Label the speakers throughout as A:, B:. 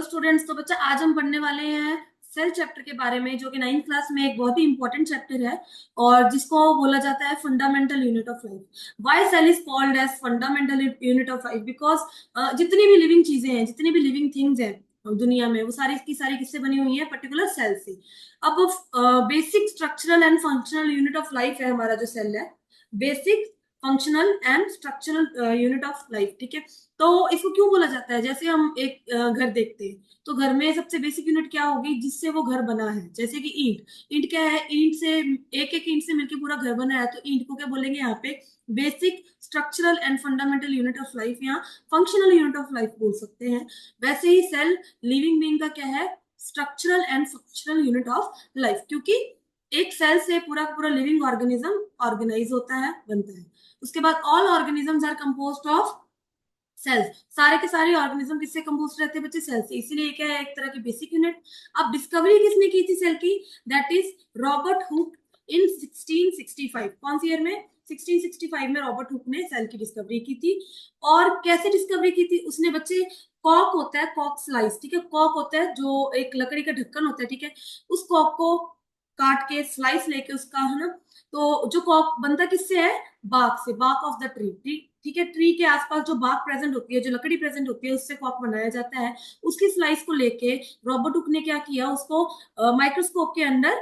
A: Students, तो बच्चा आज हम पढ़ने वाले हैं सेल चैप्टर के बारे में, जो कि 9th क्लास में एक बहुत ही इंपॉर्टेंट चैप्टर है और जिसको बोला जाता है fundamental unit of life. Why cell is called as fundamental unit of life? Because जितनी भी लिविंग चीजें हैं, जितनी भी लिविंग थिंग्स हैं दुनिया में, वो सारी की सारी किससे बनी हुई है? पर्टिकुलर सेल से। अब basic structural and functional unit of life है हमारा जो सेल है, basic functional and structural unit of life. ठीक है, तो इसको क्यों बोला जाता है? जैसे हम एक घर देखते हैं, तो घर में सबसे बेसिक यूनिट क्या होगी जिससे वो घर बना है? जैसे कि ईंट। ईंट क्या है? ईंट से एक एक ईंट से मिलकर पूरा घर बना है, तो ईंट को क्या बोलेंगे यहाँ पे? Basic structural and fundamental unit of life, या फंक्शनल यूनिट ऑफ लाइफ बोल सकते हैं। वैसे ही सेल लिविंग बीइंग का क्या है? Structural and functional unit of life, क्योंकि एक सेल से पूरा का पूरा लिविंग ऑर्गेनिज्म ऑर्गेनाइज होता है, बनता है। उसके बाद all organisms are composed of cells. सारे के सारे ऑर्गेनिज्म किससे कंपोज रहते हैं बच्चे? सेल से। इसीलिए क्या है? एक तरह की बेसिक यूनिट। अब डिस्कवरी किसने की थी सेल की? दैट इज रॉबर्ट हुक इन 1665। कौन सी ईयर में? 1665 में रॉबर्ट हुक ने सेल की डिस्कवरी की थी। और कैसे डिस्कवरी की थी उसने बच्चे? कॉक होता है, कॉक स्लाइस। ठीक है, कॉक होता है जो एक लकड़ी का ढक्कन होता है। ठीक है, उस कॉक को काट के स्लाइस लेके उसका, है ना, तो जो कॉक बनता किससे है? बाक से, बाक ऑफ द ट्री। ठीक है, ट्री के आसपास जो बाक प्रेजेंट होती है, जो लकड़ी प्रेजेंट होती है, उससे कॉक बनाया जाता है। उसकी स्लाइस को लेके रॉबर्ट हुक ने क्या किया? उसको माइक्रोस्कोप के अंदर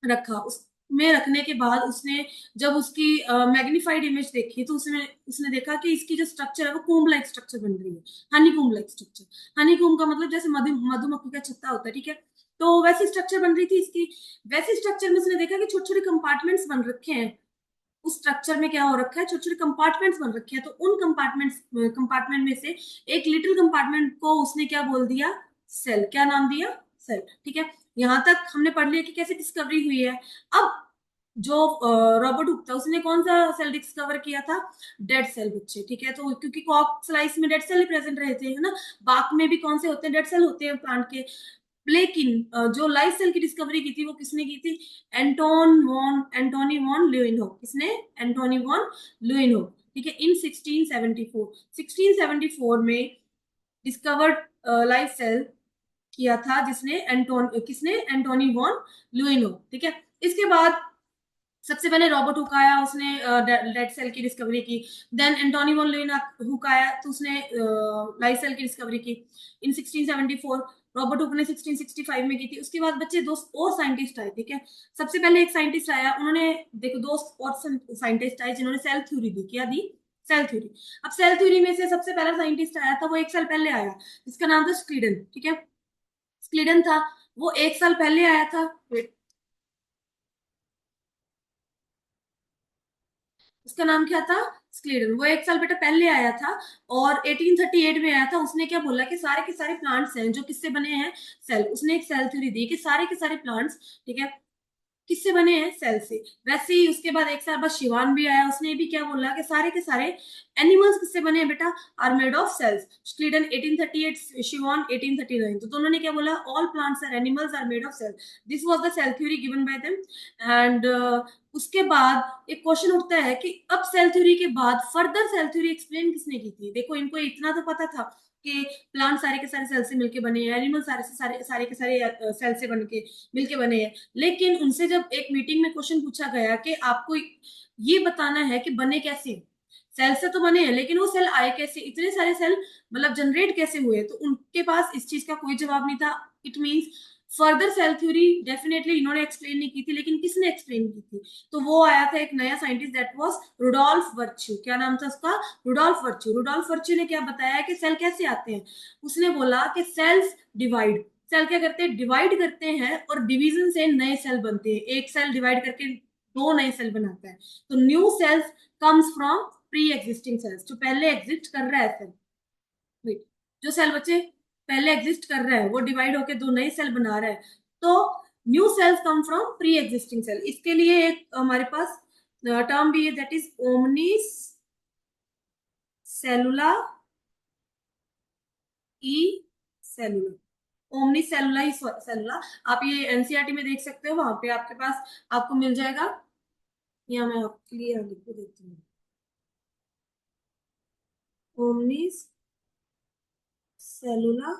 A: रखा। उसमें रखने के बाद उसने जब उसकी मैग्नीफाइड इमेज देखी, तो उसने उसने देखा कि इसकी जो स्ट्रक्चर है वो कोम्ब लाइक स्ट्रक्चर बन रही है, Honey comb like structure. Honey comb का मतलब जैसे मधुमक्खी का छत्ता होता है। ठीक है, तो वैसी स्ट्रक्चर बन रही थी इसकी। वैसी स्ट्रक्चर में उसने देखा कि छोटे छोटे कंपार्टमेंट्स बन रखे हैं। उस स्ट्रक्चर में क्या हो रखा है? छोटे छोटे कंपार्टमेंट्स बन रखे हैं। तो उन कंपार्टमेंट में से एक लिटिल कंपार्टमेंट को उसने क्या बोल दिया? सेल। क्या नाम दिया? सेल। ठीक है, यहां तक हमने पढ़ लिया कि कैसे डिस्कवरी हुई है। अब जो रॉबर्ट हुक था उसने कौन सा सेल डिस्कवर किया था? डेड सेल बच्चे। ठीक है, तो क्योंकि कॉक स्लाइस में डेड सेल प्रेजेंट रहे थे, है ना। बाक में भी कौन से होते हैं? डेड सेल होते हैं प्लांट के। लेकिन जो लाइफ सेल की डिस्कवरी की थी वो किसने की थी? Antonie van Leeuwenhoek. किसने? Antonie van Leeuwenhoek. ठीक है, इन 1674। 1674 में डिस्कवर्ड लाइफ सेल किया था जिसने? किसने? Antonie van Leeuwenhoek. ठीक है, इसके बाद सबसे पहले रॉबर्ट हुक आया, उसने डेड सेल की डिस्कवरी की। देन एंटोनी वॉन ल्यूइन हुक आया, तो उसने लाइव सेल की डिस्कवरी की इन 1674। रॉबर्ट हुक ने 1665 में की थी। उसके बाद बच्चे दो और साइंटिस्ट आए। ठीक है, सबसे पहले एक साइंटिस्ट आया, उन्होंने, देखो, दो और साइंटिस्ट आए जिन्होंने सेल थ्योरी दी। क्या दी? Cell theory. अब सेल थ्योरी में से सबसे पहला साइंटिस्ट आया था, वो एक साल पहले आया, जिसका नाम था स्क्लीडन। ठीक है, स्क्लीडन था, वो एक साल पहले आया था। उसका नाम क्या था? स्क्लेडन। वो एक साल बेटा पहले आया था और 1838 में आया था। उसने क्या बोला कि सारे के सारे प्लांट्स हैं जो किससे बने हैं? सेल। उसने एक सेल थ्योरी दी कि सारे के सारे प्लांट्स, ठीक है, किससे बने हैं? सेल से। वैसे ही उसके बाद एक साल बाद शिवान भी आया, उसने भी क्या बोला कि सारे के सारे एनिमल्स किससे बने हैं बेटा? Are made of cells. Schleiden 1838, Schwann 1839। तो दोनों ने क्या बोला? All plants are animals are made of cell. This was the cell theory given by them. And उसके बाद एक क्वेश्चन उठता है कि अब सेल थ्योरी के बाद फर्दर सेल थ्योरी एक्सप्लेन किसने की थी? देखो, इनको इतना तो पता था कि प्लांट सारे के सारे सेल से मिलके बने हैं, एनिमल सारे से सारे सारे के सारे सेल से बन के मिलके बने हैं। लेकिन उनसे जब एक मीटिंग में क्वेश्चन पूछा गया कि आपको ये बताना है कि बने कैसे? सेल से तो बने हैं, लेकिन वो सेल आए कैसे? इतने सारे सेल मतलब जनरेट कैसे हुए? तो उनके पास इस चीज का कोई जवाब नहीं था। It means further cell theory definitely इन्होंने एक्सप्लेन नहीं की थी, लेकिन किसने एक्सप्लेन की थी? तो वो आया था एक नया scientist, that was Rudolf Virchow. क्या नाम था उसका? Rudolf virtue. रुडोल्फ वर्च्यू ने क्या बताया कि सेल कैसे आते हैं? उसने बोला कि सेल्स डिवाइड। सेल क्या करते हैं? डिवाइड करते हैं, और डिवीजन से नए सेल बनते हैं। एक सेल डिवाइड करके दो नए सेल बनाता है। तो new sales comes from pre existing sales, जो पहले एग्जिस्ट कर रहा है सेल। वेट, जो सेल बच्चे पहले एग्जिस्ट कर रहा है वो डिवाइड होके दो नए सेल बना रहा है। तो new cells come from pre existing cell. इसके लिए एक हमारे पास टर्म भी है, that is omnis cellula e cellula. Omni cellula ही सेलुला। आप ये एनसीईआरटी में देख सकते हो, वहां पे आपके पास आपको मिल जाएगा। यहाँ मैं आपके लिए लिख के देती हूँ, ओमनी सेलुला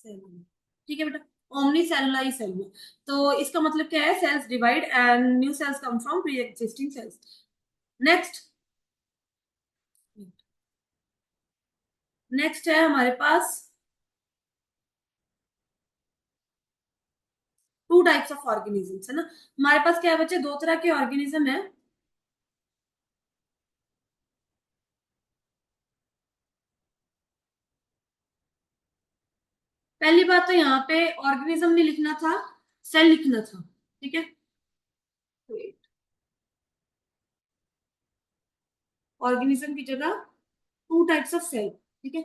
A: सेलुलर, ठीक है बेटा, ओमनी सेलुलर सेल में। तो इसका मतलब क्या है, cells divide and new cells come from pre existing cells. Next, next है हमारे पास टू टाइप्स ऑफ ऑर्गेनिजम्स, है ना। हमारे पास क्या है बच्चे, दो तरह के ऑर्गेनिज्म है। पहली बात तो यहाँ पे ऑर्गेनिज्म नहीं लिखना था, सेल लिखना था, ठीक है। ऑर्गेनिज्म की जगह टू टाइप्स ऑफ सेल, ठीक है,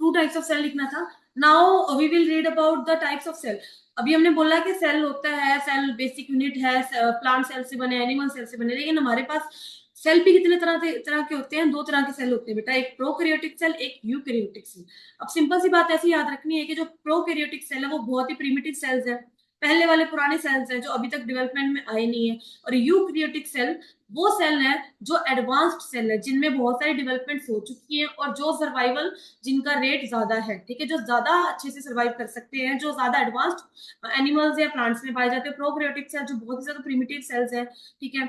A: टू टाइप्स ऑफ सेल लिखना था। Now we will read about the types of cell. अभी हमने बोला कि सेल होता है, सेल बेसिक यूनिट है, प्लांट सेल से बने, एनिमल सेल से बने, लेकिन हमारे पास सेल भी कितने तरह के होते हैं, दो तरह के सेल होते हैं बेटा, एक प्रोकैरियोटिक सेल, एक यूकैरियोटिक सेल। अब सिंपल सी बात ऐसी याद रखनी है कि जो प्रोकैरियोटिक सेल है वो बहुत ही प्रिमिटिव सेल्स है, पहले वाले पुराने सेल्स हैं जो अभी तक डेवलपमेंट में आए नहीं है। और यूकैरियोटिक सेल वो सेल है जो एडवांस्ड सेल है, जिनमें बहुत सारी डेवलपमेंट हो चुकी है और जो सर्वाइवल जिनका रेट ज्यादा है, ठीक है, जो ज्यादा अच्छे से सर्वाइव कर सकते हैं, जो ज्यादा एडवांस्ड एनिमल्स या प्लांट्स में पाए जाते हैं। प्रोकैरियोटिक सेल जो बहुत ही ज्यादा प्रिमिटिव सेल्स है, ठीक है।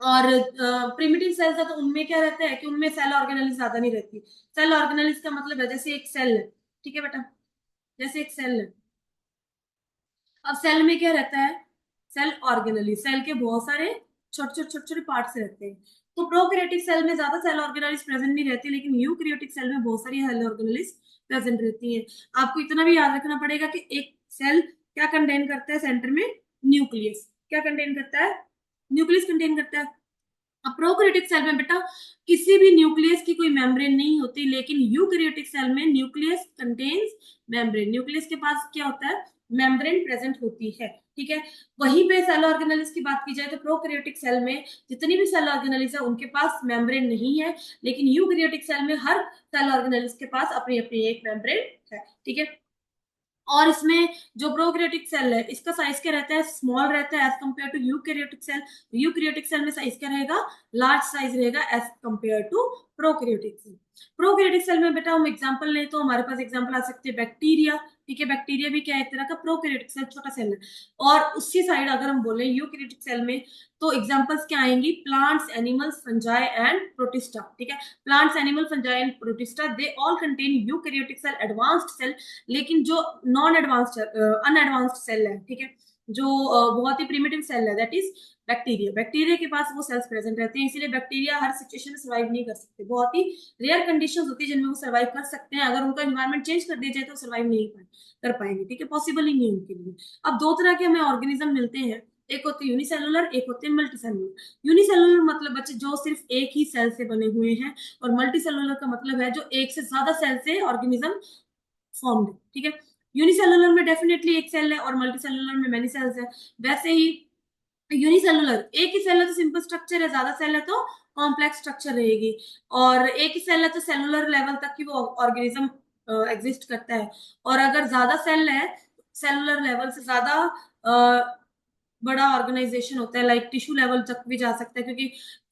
A: और प्रिमिटिव सेल्स है तो उनमें क्या रहता है कि उनमें सेल ऑर्गेनेलिस ज्यादा नहीं रहती। सेल ऑर्गेनेलिस का मतलब है जैसे एक सेल है, ठीक है बेटा, जैसे एक सेल है। अब सेल में क्या रहता है, सेल ऑर्गेनली, सेल के बहुत सारे छोटे छोटे पार्ट्स रहते हैं। तो प्रोकैरियोटिक सेल में ज्यादा सेल ऑर्गेनलिस प्रेजेंट नहीं रहती, लेकिन यूकैरियोटिक सेल में बहुत सारी सेल ऑर्गेनलिस प्रेजेंट रहती है। आपको इतना भी याद रखना पड़ेगा कि एक सेल क्या कंटेन करता है, सेंटर में न्यूक्लियस क्या कंटेन करता है, न्यूक्लियस कंटेन करता है। अब प्रोकैरियोटिक सेल में बेटा किसी भी न्यूक्लियस की कोई मेम्ब्रेन नहीं होती, लेकिन यूकैरियोटिक सेल में न्यूक्लियस कंटेन्स मेम्ब्रेन, न्यूक्लियस के पास क्या होता है, मेम्ब्रेन प्रेजेंट होती है, ठीक है। वहीं पे सेल ऑर्गेनेलिस की बात की जाए तो प्रोकैरियोटिक सेल में जितनी भी सेल ऑर्गेनेलिस है उनके पास मेम्ब्रेन नहीं है, लेकिन यूकैरियोटिक सेल में हर सेल ऑर्गेनेलिस के पास अपनी अपनी एक मेम्ब्रेन है, ठीक है। और इसमें जो प्रोकैरियोटिक सेल है इसका साइज क्या रहता है, स्मॉल रहता है as compare to eukaryotic cell. Eukaryotic cell में साइज क्या रहेगा, लार्ज साइज रहेगा as compare to prokaryotic cell. Prokaryotic cell में बेटा हम एग्जांपल लें तो हमारे पास एग्जांपल आ सकते हैं बैक्टीरिया, ठीक है, बैक्टीरिया भी क्या है, एक तरह का प्रोकैरियोटिक सेल, छोटा सेल है। और उसी साइड अगर हम बोले यूकैरियोटिक सेल में तो एग्जांपल्स क्या आएंगी, plants, animals, fungi and protista, ठीक है। Plants, animal, fungi and protista they all contain eukaryotic cell, advanced cell. लेकिन जो नॉन एडवांस्ड अनएडवांस्ड सेल है, ठीक है, जो बहुत ही प्रिमिटिव सेल है, दैट इज बैक्टीरिया, बैक्टीरिया के पास वो सेल्स प्रेजेंट रहते हैं, इसीलिए बैक्टीरिया हर सिचुएशन में सर्वाइव नहीं कर सकते, बहुत ही रेयर कंडीशंस होती है जिनमें वो सर्वाइव कर सकते हैं, अगर उनका एनवायरमेंट चेंज कर दिया जाए तो सर्वाइव नहीं कर पाएंगे, ठीक है, पॉसिबल ही नहीं है उनके लिए। अब दो तरह के हमें ऑर्गेनिज्म मिलते हैं, एक होते हैं यूनिसेलुलर, एक होते हैं मल्टीसेलुलर। यूनिसेलुलर मतलब बच्चे जो सिर्फ एक ही सेल से बने हुए हैं, और मल्टीसेलुलर का मतलब है जो एक से ज्यादा सेल से ऑर्गेनिज्म फॉर्म्ड है, ठीक है। यूनिसेलुलर में डेफिनेटली एक सेल है और मल्टीसेलुलर में मेनी सेल्स है। वैसे ही यूनिसेलुलर एक ही सेल है तो सिंपल स्ट्रक्चर है, ज्यादा सेल है तो कॉम्प्लेक्स स्ट्रक्चर रहेगी। और एक ही सेल है तो सेलुलर लेवल तक की वो ऑर्गेनिज्म एग्जिस्ट करता है। और अगर ज्यादा सेल है, सेलुलर लेवल से ज्यादा बड़ा ऑर्गेनाइजेशन होता है, लाइक टिश्यू लेवल तक भी जा सकता है, क्योंकि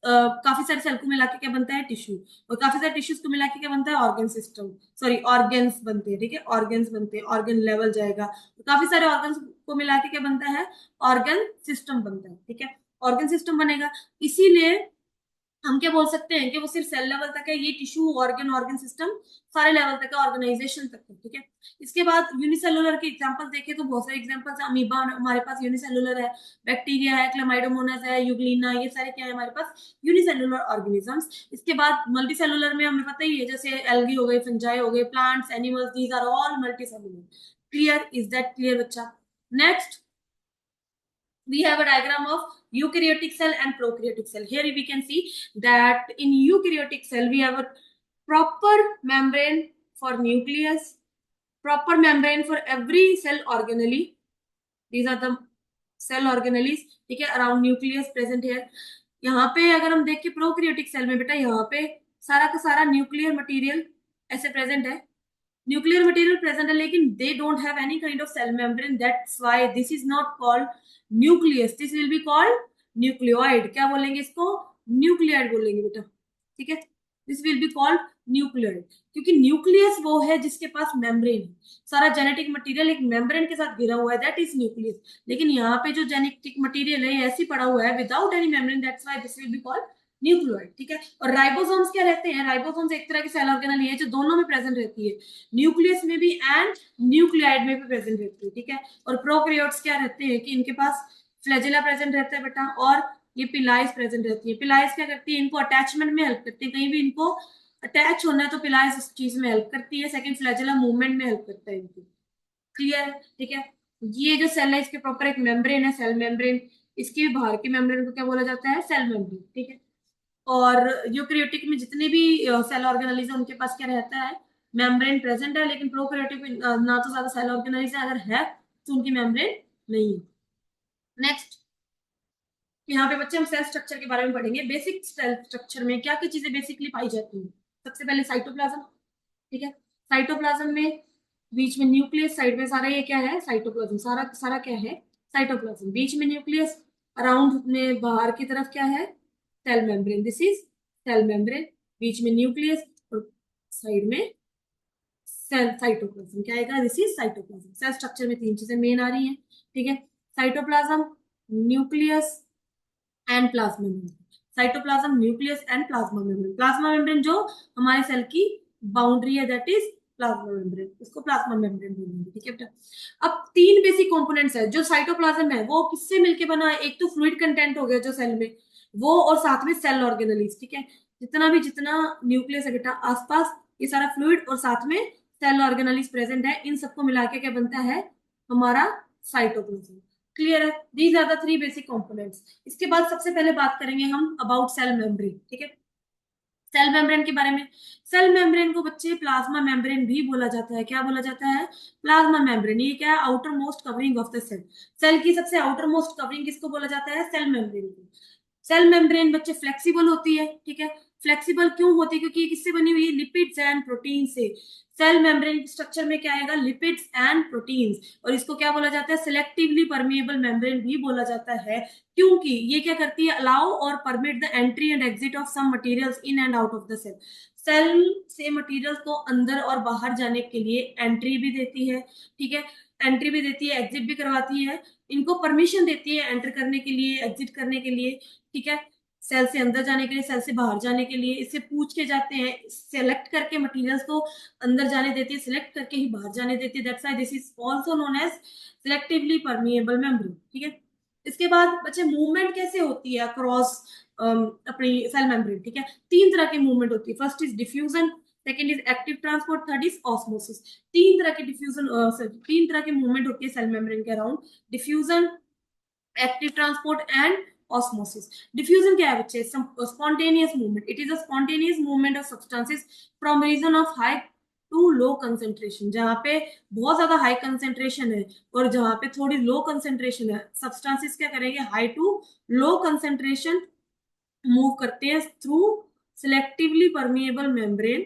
A: काफी सारे सेल को मिला के क्या बनता है, टिश्यू। और काफी सारे टिश्यूज को मिला के क्या बनता है, ऑर्गन सिस्टम, सॉरी ऑर्गन्स बनते हैं, ठीक है, ऑर्गन्स बनते हैं, ऑर्गन लेवल जाएगा तो काफी सारे ऑर्गन्स को मिला के क्या बनता है, ऑर्गन सिस्टम बनता है, ठीक है, ऑर्गन सिस्टम बनेगा। इसीलिए हम क्या बोल सकते हैं कि वो सिर्फ सेल लेवल तक है, ये टिश्यू, ऑर्गन, ऑर्गन सिस्टम सारे लेवल तक है, ऑर्गेनाइजेशन तक है, ठीक है। इसके बाद यूनिसेलुलर के एग्जांपल देखें तो बहुत सारे एग्जांपल्स है, अमीबा हमारे पास यूनिसेलुलर है, बैक्टीरिया है, क्लामाइडोमोनास है, यूग्लिना, ये सारे क्या है हमारे पास, यूनिसेलुलर ऑर्गेनिजम्स। इसके बाद मल्टीसेलुलर में हमें पता ही है, जैसे एल्गी हो गए, फंजाई हो गए, plants, animals, these are all multicellular. Clear, is that clear बच्चा? Next we have a diagram of eukaryotic cell and prokaryotic cell. Here we can see that in eukaryotic cell we have a proper membrane for nucleus, proper membrane for every cell organelle. These are the cell organelles, ठीक है, around nucleus present है। यहाँ पे अगर हम देखें prokaryotic cell में बेटा, यहाँ पे सारा का सारा न्यूक्लियर मटेरियल ऐसे प्रेजेंट है, न्यूक्लियर मटेरियल प्रेजेंट है, लेकिन they don't have any kind of cell membrane, that's why this is not called nucleus, this will be called nucleoid. क्या बोलेंगे इसको, न्यूक्लियोइड बोलेंगे बेटा, ठीक है, this will be called nuclear, क्योंकि न्यूक्लियस वो है जिसके पास मेम्ब्रेन है, सारा जेनेटिक मटेरियल एक मेम्ब्रेन के साथ घिरा हुआ है, दैट इज न्यूक्लियस। लेकिन यहाँ पे जो जेनेटिक मटेरियल है ऐसे ही पड़ा हुआ है without any membrane, that's why this will be called nucleoid, ठीक है। और राइबोसोम्स क्या रहते हैं, राइबोसोम्स एक तरह की सेल ऑर्गेनल है जो दोनों में प्रेजेंट रहती है, न्यूक्लियस में भी एंड न्यूक्लियाइड में भी प्रेजेंट रहती है, ठीक है। और प्रोकैरियोट्स क्या रहते हैं कि इनके पास फ्लैजेला प्रेजेंट रहता है बेटा, और ये पिलाइस प्रेजेंट रहती है। पिलाइस क्या करती है, इनको अटैचमेंट में हेल्प करती है, कहीं भी इनको अटैच होना है तो पिलाइस उस चीज में हेल्प करती है। सेकंड, फ्लैजेला मूवमेंट में हेल्प करता है इनको, क्लियर है, ठीक है। ये जो सेल है इसके प्रॉपर एक मेम्ब्रेन है, सेल मेम्ब्रेन, इसके बाहर के मेम्ब्रेन को क्या बोला जाता है, सेल मेम्ब्रेन, ठीक है। और यूकैरियोटिक में जितने भी सेल ऑर्गेनेलिज्म उनके पास क्या रहता है, मेम्ब्रेन प्रेजेंट है, लेकिन प्रोकैरियोटिक में ना तो ज्यादा सेल ऑर्गेनेलिज्म अगर है तो उनकी मेम्ब्रेन नहीं है। नेक्स्ट, यहाँ पे बच्चे हम सेल स्ट्रक्चर के बारे में पढ़ेंगे। बेसिक सेल स्ट्रक्चर में क्या क्या चीजें बेसिकली पाई जाती हैं। सबसे पहले साइटोप्लाज्म, ठीक है। साइटोप्लाज्म में बीच में न्यूक्लियस, साइड में सारा ये क्या है, साइटोप्लाज्म, सारा सारा क्या है, साइटोप्लाज्म, बीच में न्यूक्लियस, अराउंड अपने बाहर की तरफ क्या है, cell membrane, this is cell membrane, बीच में न्यूक्लियस और साइड में सेल, साइटोप्लाज्म क्या आएगा, this is cytoplasm. Cell structure में तीन चीजें मेन आ रही हैं, ठीक है। Cytoplasm, nucleus and plasma membrane, cytoplasm, nucleus and plasma membrane. Plasma membrane जो हमारे सेल की बाउंड्री है, दैट इज प्लाज्मा मेम्ब्रेन, इसको प्लाज्मा मेम्ब्रेन बोलेंगे, ठीक है बेटा। अब तीन बेसिक कंपोनेंट्स है जो साइटोप्लाज्म है, वो किससे मिलके बना है, एक तो फ्लूइड कंटेंट हो गया जो सेल में वो, और साथ में सेल ऑर्गेनलीज, ठीक है। जितना न्यूक्लियस है बेटा आसपास, ये सारा फ्लूइड और साथ में सेल ऑर्गेनलीज प्रेजेंट है, इन सबको मिला के क्या बनता है, हमारा साइटोप्लाज्म, क्लियर है। These are the three basic components. इसके बाद सबसे पहले बात करेंगे हम अबाउट सेल मेम्ब्रेन, ठीक है। सेल मेम्ब्रेन के बारे में, सेल मेम्ब्रेन को बच्चे प्लाज्मा मेम्ब्रेन भी बोला जाता है, क्या बोला जाता है, प्लाज्मा मेम्ब्रेन। ये क्या है, outer most covering of the cell, cell की सबसे आउटर मोस्ट कवरिंग किसको बोला जाता है, सेल मेम्ब्रेन को। सेल मेम्ब्रेन बच्चे फ्लेक्सिबल होती है, ठीक है। फ्लेक्सिबल क्यों होती है, क्योंकि ये किससे बनी हुई है, लिपिड्स एंड प्रोटीन से। सेल मेम्ब्रेन स्ट्रक्चर में क्या आएगा, लिपिड्स एंड प्रोटीन्स, और इसको क्या बोला जाता है, सिलेक्टिवली परमिएबल मेम्ब्रेन भी बोला जाता है, क्योंकि ये क्या करती है, अलाउ और permit the entry and exit of some materials in and out of the cell. Cell से मटेरियल्स को अंदर और बाहर जाने के लिए एंट्री भी देती है, ठीक है, एंट्री भी देती है, एग्जिट भी करवाती है, इनको परमिशन देती है एंटर करने के लिए, एग्जिट करने के लिए, ठीक है। सेल से अंदर जाने के लिए, सेल से बाहर जाने के लिए, इससे पूछ के जाते हैं, सेलेक्ट करके मटेरियल्स को अंदर जाने देती है, सिलेक्ट करके ही बाहर जाने देती है, that's why this is also known as selectively permeable membrane, ठीक है। इसके बाद बच्चे मूवमेंट कैसे होती है अक्रॉस अपनी सेल मेम्ब्रेन, ठीक है। तीन तरह की मूवमेंट होती है, first is diffusion, second is active transport, third is osmosis. तीन तरह की डिफ्यूजन, तीन तरह की मूवमेंट होती है सेल मेम्ब्रेन के around, diffusion, active transport and osmosis. Diffusion क्या है बच्चे, spontaneous movement, it is a spontaneous movement of substances from region of high to low concentration, जहां पे बहुत ज्यादा हाई कंसेंट्रेशन है और जहां पे थोड़ी लो कंसेंट्रेशन है, सब्सटेंसेस क्या करेंगे, high to low concentration move करते हैं through selectively permeable membrane,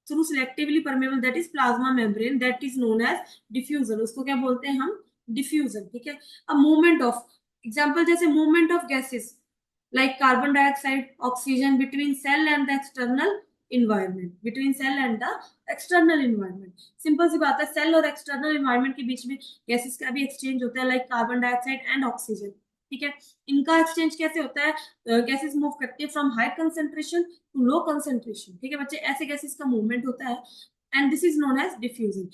A: through selectively permeable, that is plasma membrane, that is known as diffusion, उसको क्या बोलते हैं हम, डिफ्यूजन, ठीक है। अब मूवमेंट ऑफ, एग्जांपल जैसे movement of gases like carbon dioxide, oxygen between cell and the external environment, between cell and the external environment, simple सी बात है, सेल और एक्सटर्नल इन्वायरमेंट के बीच में गैसेस का भी एक्सचेंज होता है, like carbon dioxide and oxygen, ठीक है। इनका एक्सचेंज कैसे होता है, गैसेस मूव करती है from high concentration to low concentration, ठीक है बच्चे, ऐसे गैसेस का मूवमेंट होता है, and this is known as diffusion.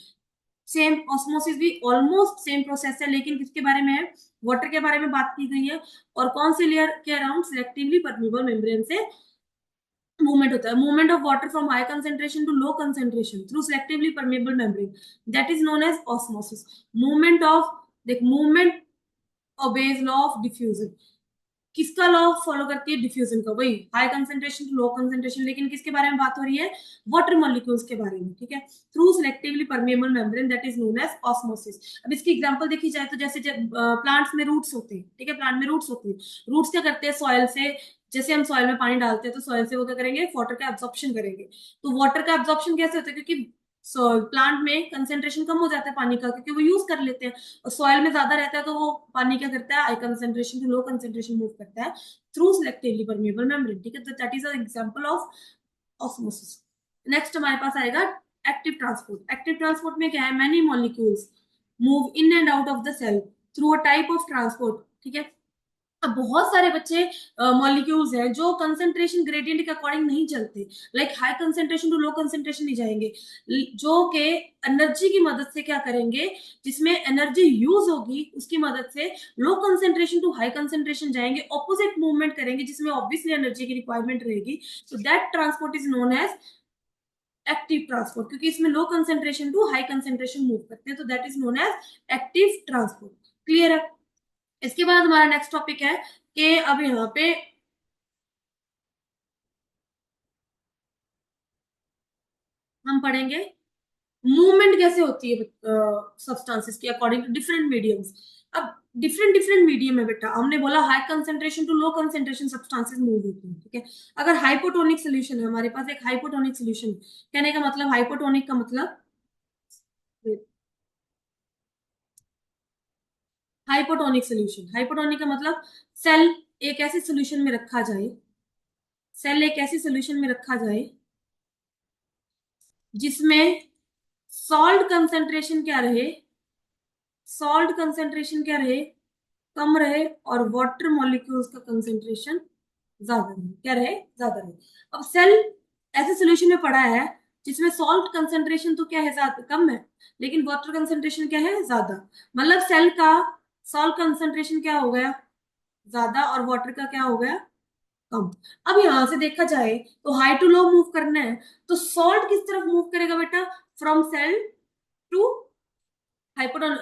A: Same osmosis भी ऑलमोस्ट सेम प्रोसेस है, लेकिन किसके बारे में है, वाटर के बारे में बात की गई है, और कौन से लेयर के अराउंड, सिलेक्टिवली परमिएबल मेम्ब्रेन से मूवमेंट होता है। Movement of water from high concentration to low concentration through selectively permeable membrane, that is known as osmosis. Movement of, देख, movement obeys law of diffusion, किसका law follow करती है, diffusion का, वही high concentration to low concentration, लेकिन किसके बारे में बात हो रही है, वाटर मॉलिक्यूल्स के बारे में, ठीक है, through selectively permeable membrane, that is known as osmosis. अब इसकी एग्जांपल देखी जाए तो जैसे जब प्लांट्स में रूट्स होते हैं, ठीक है, प्लांट में रूट्स होते हैं, रूट्स क्या करते हैं, सॉइल से, जैसे हम सॉइल में पानी डालते हैं तो सॉइल से वो क्या करेंगे, वाटर का एब्जॉर्प्शन करेंगे। तो वाटर का एब्जॉर्प्शन कैसे होता है, क्योंकि प्लांट में कंसेंट्रेशन कम हो जाता है पानी का, क्योंकि वो यूज कर लेते हैं, और सॉइल में ज्यादा रहता है तो वो पानी क्या करता है, high concentration to low concentration move करता है थ्रू सिलेक्टिवली परमेबल मेम्ब्रेन, ठीक है। तो that is an example of osmosis. Next हमारे पास आएगा एक्टिव ट्रांसपोर्ट। एक्टिव ट्रांसपोर्ट में क्या है, many molecules move in and out of the cell through a type of transport, ठीक है। अब बहुत सारे बच्चे मॉलिक्यूल्स हैं जो कंसंट्रेशन ग्रेडियंट के अकॉर्डिंग नहीं चलते, like high concentration to low concentration नहीं जाएंगे, जो के एनर्जी की मदद से क्या करेंगे, जिसमें एनर्जी यूज होगी उसकी मदद से low concentration to high concentration जाएंगे, ऑपोजिट मूवमेंट करेंगे जिसमें ऑब्वियसली एनर्जी की रिक्वायरमेंट रहेगी। So that transport is known as active transport, क्योंकि इसमें low concentration to high concentration move करते हैं, तो that is known as active transport. Clear है। इसके बाद हमारा नेक्स्ट टॉपिक है कि अब यहाँ पे हम पढ़ेंगे मूवमेंट कैसे होती है सब्सटेंसेस की अकॉर्डिंग टू डिफरेंट मीडियम्स। अब डिफरेंट डिफरेंट मीडियम है बेटा, हमने बोला high concentration to low concentration substances move होती हैं, ठीक है। अगर हाइपोटोनिक सोल्यूशन है हमारे पास, एक हाइपोटोनिक सोल्यूशन, कहने का मतलब हाइपोटोनिक का मतलब, हाइपोटोनिक सोल्यूशन, हाइपोटोनिक का मतलब सेल एक ऐसे सोल्यूशन में रखा जाए, सेल एक ऐसी सोल्यूशन में रखा जाए जिसमें सॉल्ट कंसंट्रेशन क्या रहे, सॉल्ट कंसंट्रेशन क्या रहे, कम रहे, और वाटर मॉलिक्यूल्स का कंसंट्रेशन ज्यादा रहे, क्या रहे, ज्यादा रहे। अब सेल ऐसे सोल्यूशन में पड़ा है जिसमें सॉल्ट कंसंट्रेशन तो क्या है, ज्यादा कम है, लेकिन वाटर कंसंट्रेशन क्या है, ज्यादा। मतलब सेल का सॉल्ट कंसंट्रेशन क्या हो गया, ज्यादा, और वाटर का क्या हो गया, कम। अब यहां से देखा जाए तो हाई टू लो मूव करना है, तो सॉल्ट किस तरफ मूव करेगा बेटा, from cell to hypotonic,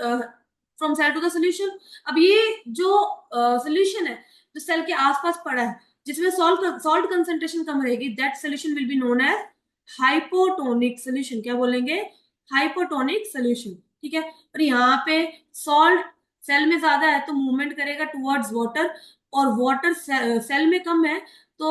A: from cell to the solution. अब ये जो सोल्यूशन है जो सेल के आसपास पड़ा है जिसमें सॉल्ट सॉल्ट कंसेंट्रेशन कम रहेगी, that solution will be known as hypotonic solution. क्या बोलेंगे, हाइपोटोनिक सोल्यूशन, ठीक है। और यहाँ पे सॉल्ट सेल में ज्यादा है तो मूवमेंट करेगा टुवर्ड्स वाटर, और वाटर सेल में कम है तो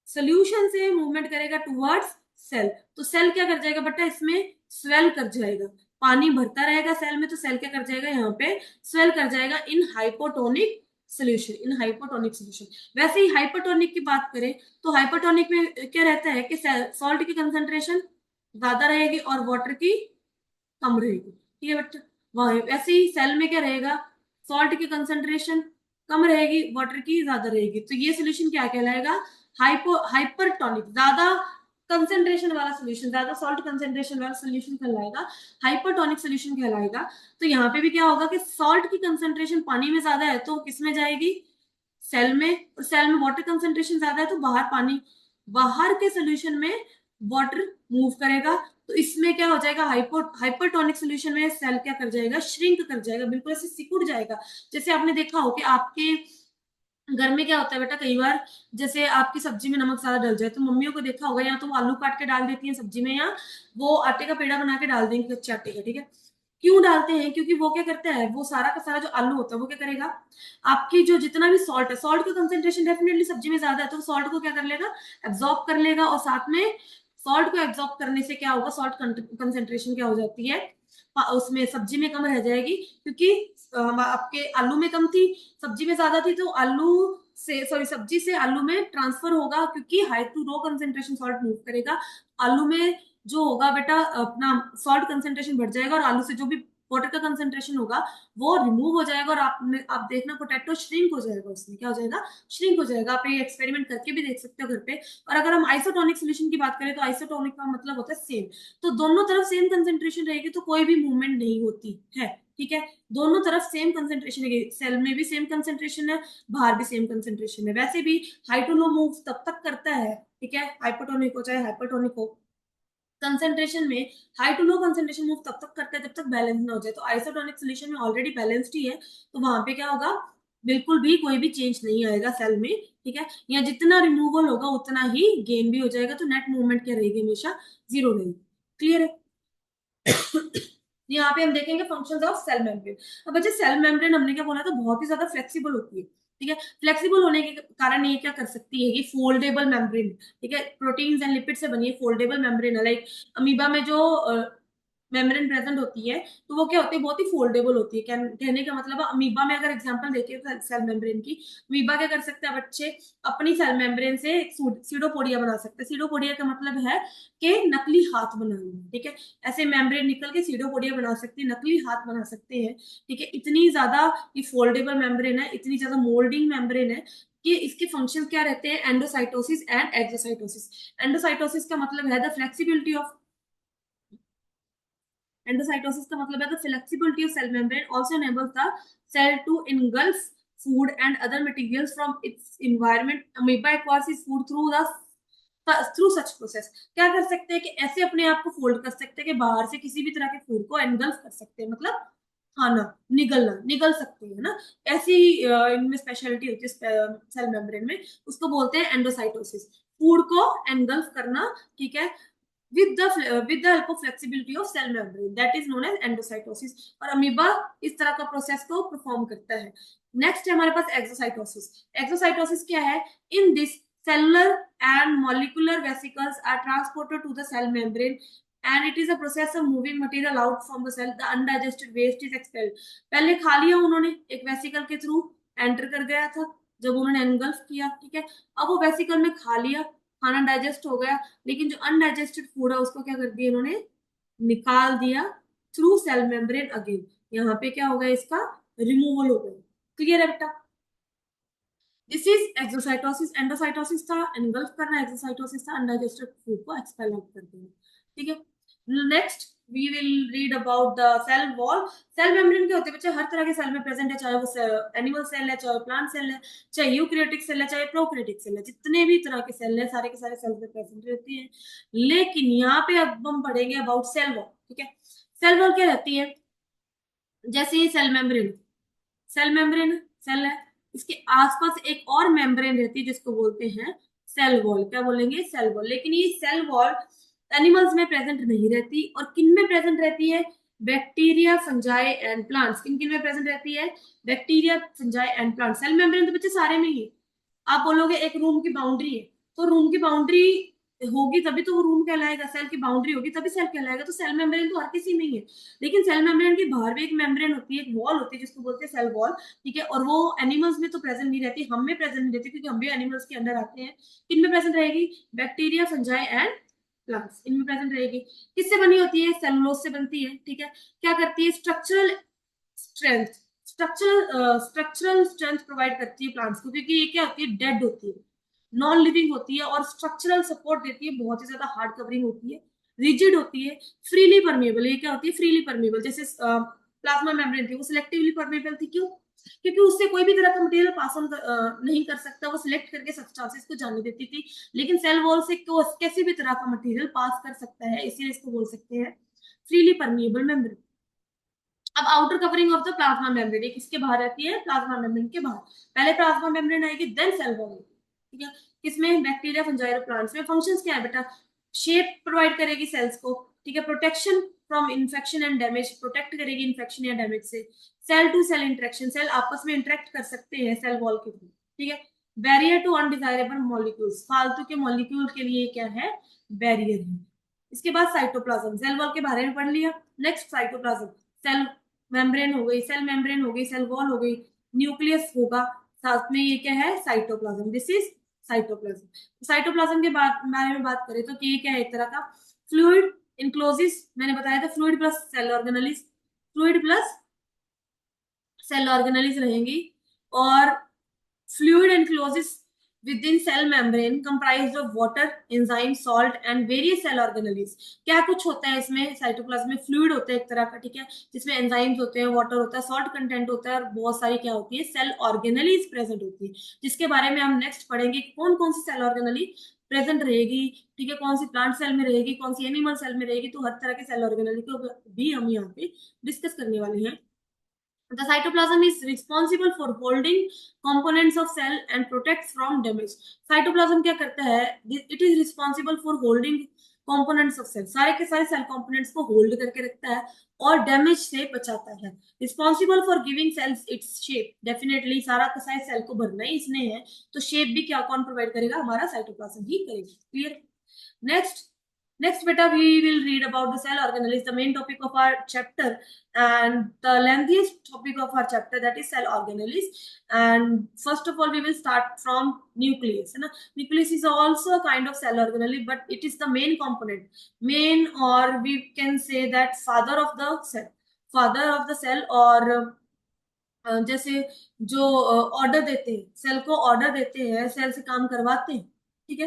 A: सोल्यूशन से मूवमेंट करेगा टुवर्ड्स सेल। तो सेल क्या कर जाएगा बेटा, इसमें स्वेल कर जाएगा, पानी भरता रहेगा सेल में, तो सेल क्या कर जाएगा, यहाँ पे स्वेल कर जाएगा इन हाइपोटोनिक सोल्यूशन, इन हाइपोटोनिक सोल्यूशन। वैसे ही हाइपोटोनिक की बात करें तो हाइपोटोनिक में क्या रहता है कि सॉल्ट की कंसंट्रेशन ज्यादा रहेगी और वाटर की कम रहेगी, ठीक है बेटा। वहां वैसे ही सेल में क्या रहेगा, सॉल्ट की कंसंट्रेशन कम रहेगी, वाटर की ज्यादा रहेगी, तो ये सोल्यूशन क्या कहलाएगा, हाइपरटोनिक, ज्यादा कंसंट्रेशन वाला सोल्यूशन, ज्यादा सॉल्ट कंसंट्रेशन वाला सोल्यूशन कहलाएगा हाइपरटोनिक सोल्यूशन कहलाएगा। तो यहाँ पे भी क्या होगा कि सॉल्ट की कंसंट्रेशन पानी में ज्यादा है तो किस में जाएगी, सेल में, और सेल में वाटर कंसंट्रेशन ज्यादा है तो बाहर पानी, बाहर के सोल्यूशन में वाटर मूव करेगा, तो इसमें क्या हो जाएगा, हाइपरटोनिक सोल्यूशन में सेल क्या कर जाएगा, श्रिंक कर जाएगा, बिल्कुल ऐसे सिकुड़ जाएगा। जैसे आपने देखा हो कि आपके घर में क्या होता है बेटा, कई बार जैसे आपकी सब्जी में नमक ज्यादा डल जाए तो मम्मियों को देखा होगा, या तो वो आलू काट के डाल देती हैं सब्जी में, या वो आटे का पेड़ा बना के डाल देंगे कच्चे आटे का, ठीक है। क्यों डालते हैं, क्योंकि वो क्या करता है, वो सारा का सारा जो आलू होता है वो क्या करेगा, आपकी जो जितना भी सॉल्ट है, सॉल्ट का कंसेंट्रेशन डेफिनेटली सब्जी में ज्यादा है तो सॉल्ट को क्या कर लेगा, एब्जॉर्ब कर लेगा, और साथ में सॉल्ट को एब्जॉर्ब करने से क्या होगा, सॉल्ट कंसेंट्रेशन क्या हो जाती है, उसमें सब्जी में कम रह जाएगी, क्योंकि आपके आलू में कम थी, सब्जी में ज्यादा थी, तो आलू से, सॉरी, सब्जी से आलू में ट्रांसफर होगा, क्योंकि high to low concentration salt move करेगा, आलू में जो होगा बेटा अपना सॉल्ट कंसेंट्रेशन बढ़ जाएगा, और आलू से जो भी वाटर का कंसेंट्रेशन होगा वो रिमूव हो जाएगा, और आप देखना पोटैटो श्रिंक हो जाएगा, उसमें क्या हो जाएगा, श्रिंक हो जाएगा। आप ये एक्सपेरिमेंट करके भी देख सकते हो घर पे। और अगर हम आइसोटोनिक सोल्यूशन की बात करें तो आइसोटोनिक का मतलब होता है सेम, तो दोनों तरफ सेम कंसेंट्रेशन रहेगी तो कोई भी मूवमेंट नहीं होती है, ठीक है। दोनों तरफ सेम कंसेंट्रेशन है, सेल में भी सेम कंसेंट्रेशन है, बाहर भी सेम कंसेंट्रेशन है। वैसे भी हाई टू लो मूव तब तक करता है, ठीक है, हाइपोटोनिक हो चाहे हाइपरटोनिक हो, कंसेंट्रेशन में high to low concentration move तब तक करता है जब तक बैलेंस ना हो जाए। तो आइसोटोनिक सोल्यूशन में ऑलरेडी बैलेंस्ड ही है, तो वहां पे क्या होगा, बिल्कुल भी कोई भी चेंज नहीं आएगा सेल में, ठीक है। या जितना रिमूवल होगा उतना ही गेन भी हो जाएगा, तो नेट मूवमेंट क्या रहेगी, हमेशा जीरो रहेगी। क्लियर है। यहाँ पे हम देखेंगे फंक्शंस ऑफ सेल मेम्ब्रेन। अब बच्चे सेल मेम्ब्रेन हमने क्या बोला था, बहुत ही ज्यादा फ्लेक्सिबल होती है, ठीक है। फ्लेक्सिबल होने के कारण ये क्या कर सकती है, ये फोल्डेबल मेम्ब्रेन, ठीक है, प्रोटीन्स एंड लिपिड से बनी है, फोल्डेबल मेम्ब्रेन है, लाइक अमीबा में जो मेम्ब्रेन प्रेजेंट होती है तो वो क्या होती है, बहुत ही फोल्डेबल होती है। कहने का मतलब अमीबा में अगर एग्जांपल देखें सेल मेम्ब्रेन की, अमीबा क्या कर सकते हैं बच्चे, अपनी सेल मेम्ब्रेन से सीडोपोडिया बना सकते हैं। सीडोपोडिया का मतलब है कि नकली हाथ बनाना, ठीक है। ऐसे मेम्ब्रेन निकल के सीडोपोडिया बना सकते हैं, नकली हाथ बना सकते हैं, ठीक है। इतनी ज्यादा ये फोल्डेबल मेम्ब्रेन है, इतनी ज्यादा मोल्डिंग मेम्ब्रेन है कि इसके फंक्शन क्या रहते हैं, एंडोसाइटोसिस एंड एक्सोसाइटोसिस। एंडोसाइटोसिस का मतलब है द फ्लेक्सिबिलिटी ऑफ, एंडोसाइटोसिस का मतलब है the flexibility of cell membrane also enables the cell to engulf food and other materials from its environment. Amoeba acquires its food through such process. क्या कर सकते हैं कि ऐसे अपने आप को फोल्ड कर सकते हैं कि बाहर से किसी भी तरह के फूड को एनगल्फ कर सकते हैं, मतलब खाना, निगलना, निगल सकते हैं ना। ऐसी इनमें स्पेशलिटी होती है सेल मेम्ब्रेन में, उसको बोलते हैं एंडोसाइटोसिस, फूड को एनगल्फ करना, ठीक है, with the help of flexibility of cell membrane, that is known as endocytosis। और अमीबा इस तरह का प्रोसेस को परफॉर्म करता है। नेक्स्ट है हमारे पास एक्सोसाइटोसिस। एक्सोसाइटोसिस क्या है, in this cellular and molecular vesicles are transported to the cell membrane and it is a process of moving material out from the cell, the undigested waste is expelled। पहले खा लिया उन्होंने, एक vesicle के through enter कर गया था जब उन्होंने एनगल्फ किया, ठीक है। अब वो वेसिकल में खा लिया, खाना डाइजेस्ट हो गया, लेकिन जो अनडाइजेस्टेड फूड है उसको क्या कर दिया इन्होंने, निकाल दिया थ्रू सेल मेम्ब्रेन अगेन। यहाँ पे क्या हो गया, इसका रिमूवल हो गया। क्लियर है बेटा। This is exocytosis. एंडोसाइटोसिस था एनगल्फ करना, एक्सोसाइटोसिस था अनडाइजेस्टेड फूड को एक्सपेल आउट कर देना, ठीक है। Next we will read about the cell wall. Cell membrane क्या होते हैं बच्चे, हर तरह के सेल में प्रेजेंट है, चाहे वो एनिमल सेल है, चाहे प्लांट सेल है, चाहे यूकैरियोटिक सेल है, चाहे प्रोकैरियोटिक सेल है, जितने भी तरह के सेल है सारे के सारे सेल में प्रेजेंट रहती है। लेकिन यहाँ पे अब हम पढ़ेंगे अबाउट सेल वॉल, ठीक है। सेल वॉल क्या रहती है, जैसे ये cell membrane, cell membrane cell है, इसके आसपास एक और मेम्ब्रेन रहती है जिसको बोलते हैं सेल वॉल। क्या बोलेंगे, सेल वॉल। लेकिन ये सेल वॉल एनिमल्स में प्रेजेंट नहीं रहती, और किन में प्रेजेंट रहती है, बैक्टीरिया, फंजाई एंड प्लांट्स। किन किन में प्रेजेंट रहती है, bacteria, fungi and plant. Cell membrane तो बच्चे सारे में ही है। आप बोलोगे एक रूम की बाउंड्री है, तो रूम की बाउंड्री होगी तभी तो वो रूम कहलाएगा, सेल की बाउंड्री होगी तभी सेल कहलाएगा। तो सेल मेम्ब्रेन तो हर किसी में ही है, लेकिन सेल मेम्ब्रेन के बाहर भी एक मेम्ब्रेन होती है, एक वॉल होती है जिसको बोलते हैं सेल वॉल, ठीक है। और वो एनिमल्स में तो प्रेजेंट नहीं रहती, हम में प्रेजेंट नहीं रहती क्योंकि हम भी एनिमल्स के अंदर आते हैं। किन में प्रेजेंट रहेगी, बैक्टीरिया, फंजाई एंड प्लांट्स, इनमें प्रेजेंट रहेगी। किससे बनी होती है, सेलुलोज से बनती है, ठीक है। क्या करती है, structural strength, structural strength provide करती है प्लांट्स को, क्योंकि ये क्या होती है, डेड होती है, नॉन लिविंग होती है, और स्ट्रक्चरल सपोर्ट देती है, बहुत ही ज्यादा हार्ड कवरिंग होती है, रिजिड होती है, फ्रीली परमेबल। ये क्या होती है, फ्रीली परमेबल। जैसे प्लाज्मा मेम्ब्रेन थी वो सिलेक्टिवली परमेबल थी, क्यों, क्योंकि उससे कोई भी तरह का मटेरियल पास ऑन नहीं कर सकता, वो सिलेक्ट करके सब्सटेंसेस को जाने देती थी। लेकिन सेल वॉल से कैसे भी तरह का मटेरियल पास कर सकता है, इसीलिए इसको बोल सकते हैं फ्रीली परमेबल मेम्ब्रेन। अब outer covering of the plasma membrane, ये किसके बाहर रहती है, प्लाज्मा मेम्ब्रेन के बाहर। पहले प्लाज्मा मेम्ब्रेन आएगी, देन सेल वॉल, ठीक है। किसमें, बैक्टीरिया, फंजाई और प्लांट्स में। फंक्शंस क्या है बेटा, शेप प्रोवाइड करेगी सेल्स को, ठीक है। Protection from infection and damage, protect करेगी इन्फेक्शन या डैमेज से। Cell to cell interaction, cell आपस में इंटरेक्ट कर सकते हैं सेल वॉल के थ्रू, ठीक है। बैरियर टू अनडिजायरेबल मॉलिक्यूल्स, फालतू के मॉलिक्यूल के लिए क्या है, बैरियर है। इसके बाद साइटोप्लाज्म, सेल वॉल के बारे में पढ़ लिया। नेक्स्ट साइटोप्लाज्म, सेल मेम्ब्रेन हो गई, सेल मेम्ब्रेन हो गई, सेल वॉल हो गई, न्यूक्लियस होगा, साथ में ये क्या है, cytoplasm. This is cytoplasm. Cytoplasm के बारे में बात करें तो ये क्या है, एक तरह का फ्लूइड इनक्लोजिस, मैंने बताया था fluid plus cell organelles, fluid plus cell organelles रहेंगी। और fluid inclusions within cell membrane comprised of water, enzyme, salt and various cell organelles। क्या कुछ होता है इसमें, साइटोप्लाज्म में फ्लूइड होता है एक तरह का, ठीक है, जिसमें एंजाइम्स होते हैं, वाटर होता है, सॉल्ट कंटेंट होता है, और बहुत सारी क्या होती है, सेल ऑर्गेनेलीज प्रेजेंट होती है, जिसके बारे में हम नेक्स्ट पढ़ेंगे कौन कौन सी सेल ऑर्गेनेली प्रेजेंट रहेगी, ठीक है। कौन सी प्लांट सेल में रहेगी, कौन सी एनिमल सेल में रहेगी, तो हर तरह के सेल ऑर्गेनेली को भी हम यहाँ पे डिस्कस करने वाले हैं। The cytoplasm is responsible for holding components of cell and protects from damage। cytoplasm क्या करता है, it is responsible for holding components of cell, सारे के सारे सेल components को होल्ड करके रखता है और डैमेज से बचाता है। responsible for giving cells its shape, definitely सारा का सारा सेल को भरना ही इसने है, तो शेप भी क्या कौन प्रोवाइड करेगा, हमारा साइटोप्लाज्म ही करेगा। Clear. Next Next, beta, we will read about the cell organelles, the main topic of our chapter and the lengthiest topic of our chapter, that is cell organelles. And first of all, we will start from nucleus. है ना? Nucleus is also a kind of cell organelle, but it is the main component, main, or we can say that father of the cell, और जैसे जो order देते हैं, cell को order देते हैं, सेल से काम करवाते हैं, ठीक है,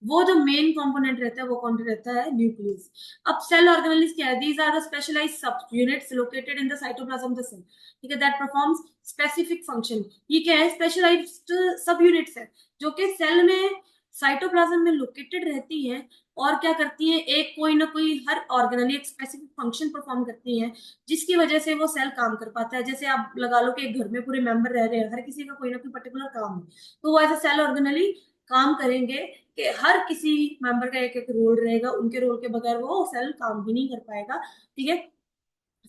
A: वो जो मेन कंपोनेंट रहता है वो कौन रहता है? न्यूक्लियस। अब सेल ऑर्गेनेल्स क्या है? These are the specialised sub units located in the cytoplasm of the cell, ठीक है, दैट परफॉर्म्स स्पेसिफिक फंक्शन। ये क्या है? स्पेशलाइज्ड सब यूनिट्स है जो कि सेल में, साइटोप्लाज्म में लोकेटेड रहती है और क्या करती है, एक कोई ना कोई हर ऑर्गेनली एक स्पेसिफिक फंक्शन परफॉर्म करती है जिसकी वजह से वो सेल काम कर पाता है। जैसे आप लगा लो कि एक घर में पूरे मेंबर रह रहे हैं, हर किसी का कोई ना कोई पर्टिकुलर काम है, तो वो एज ए सेल ऑर्गेनली काम करेंगे कि हर किसी मेंबर का एक एक रोल रहेगा, उनके रोल के बगैर वो सेल काम ही नहीं कर पाएगा, ठीक है।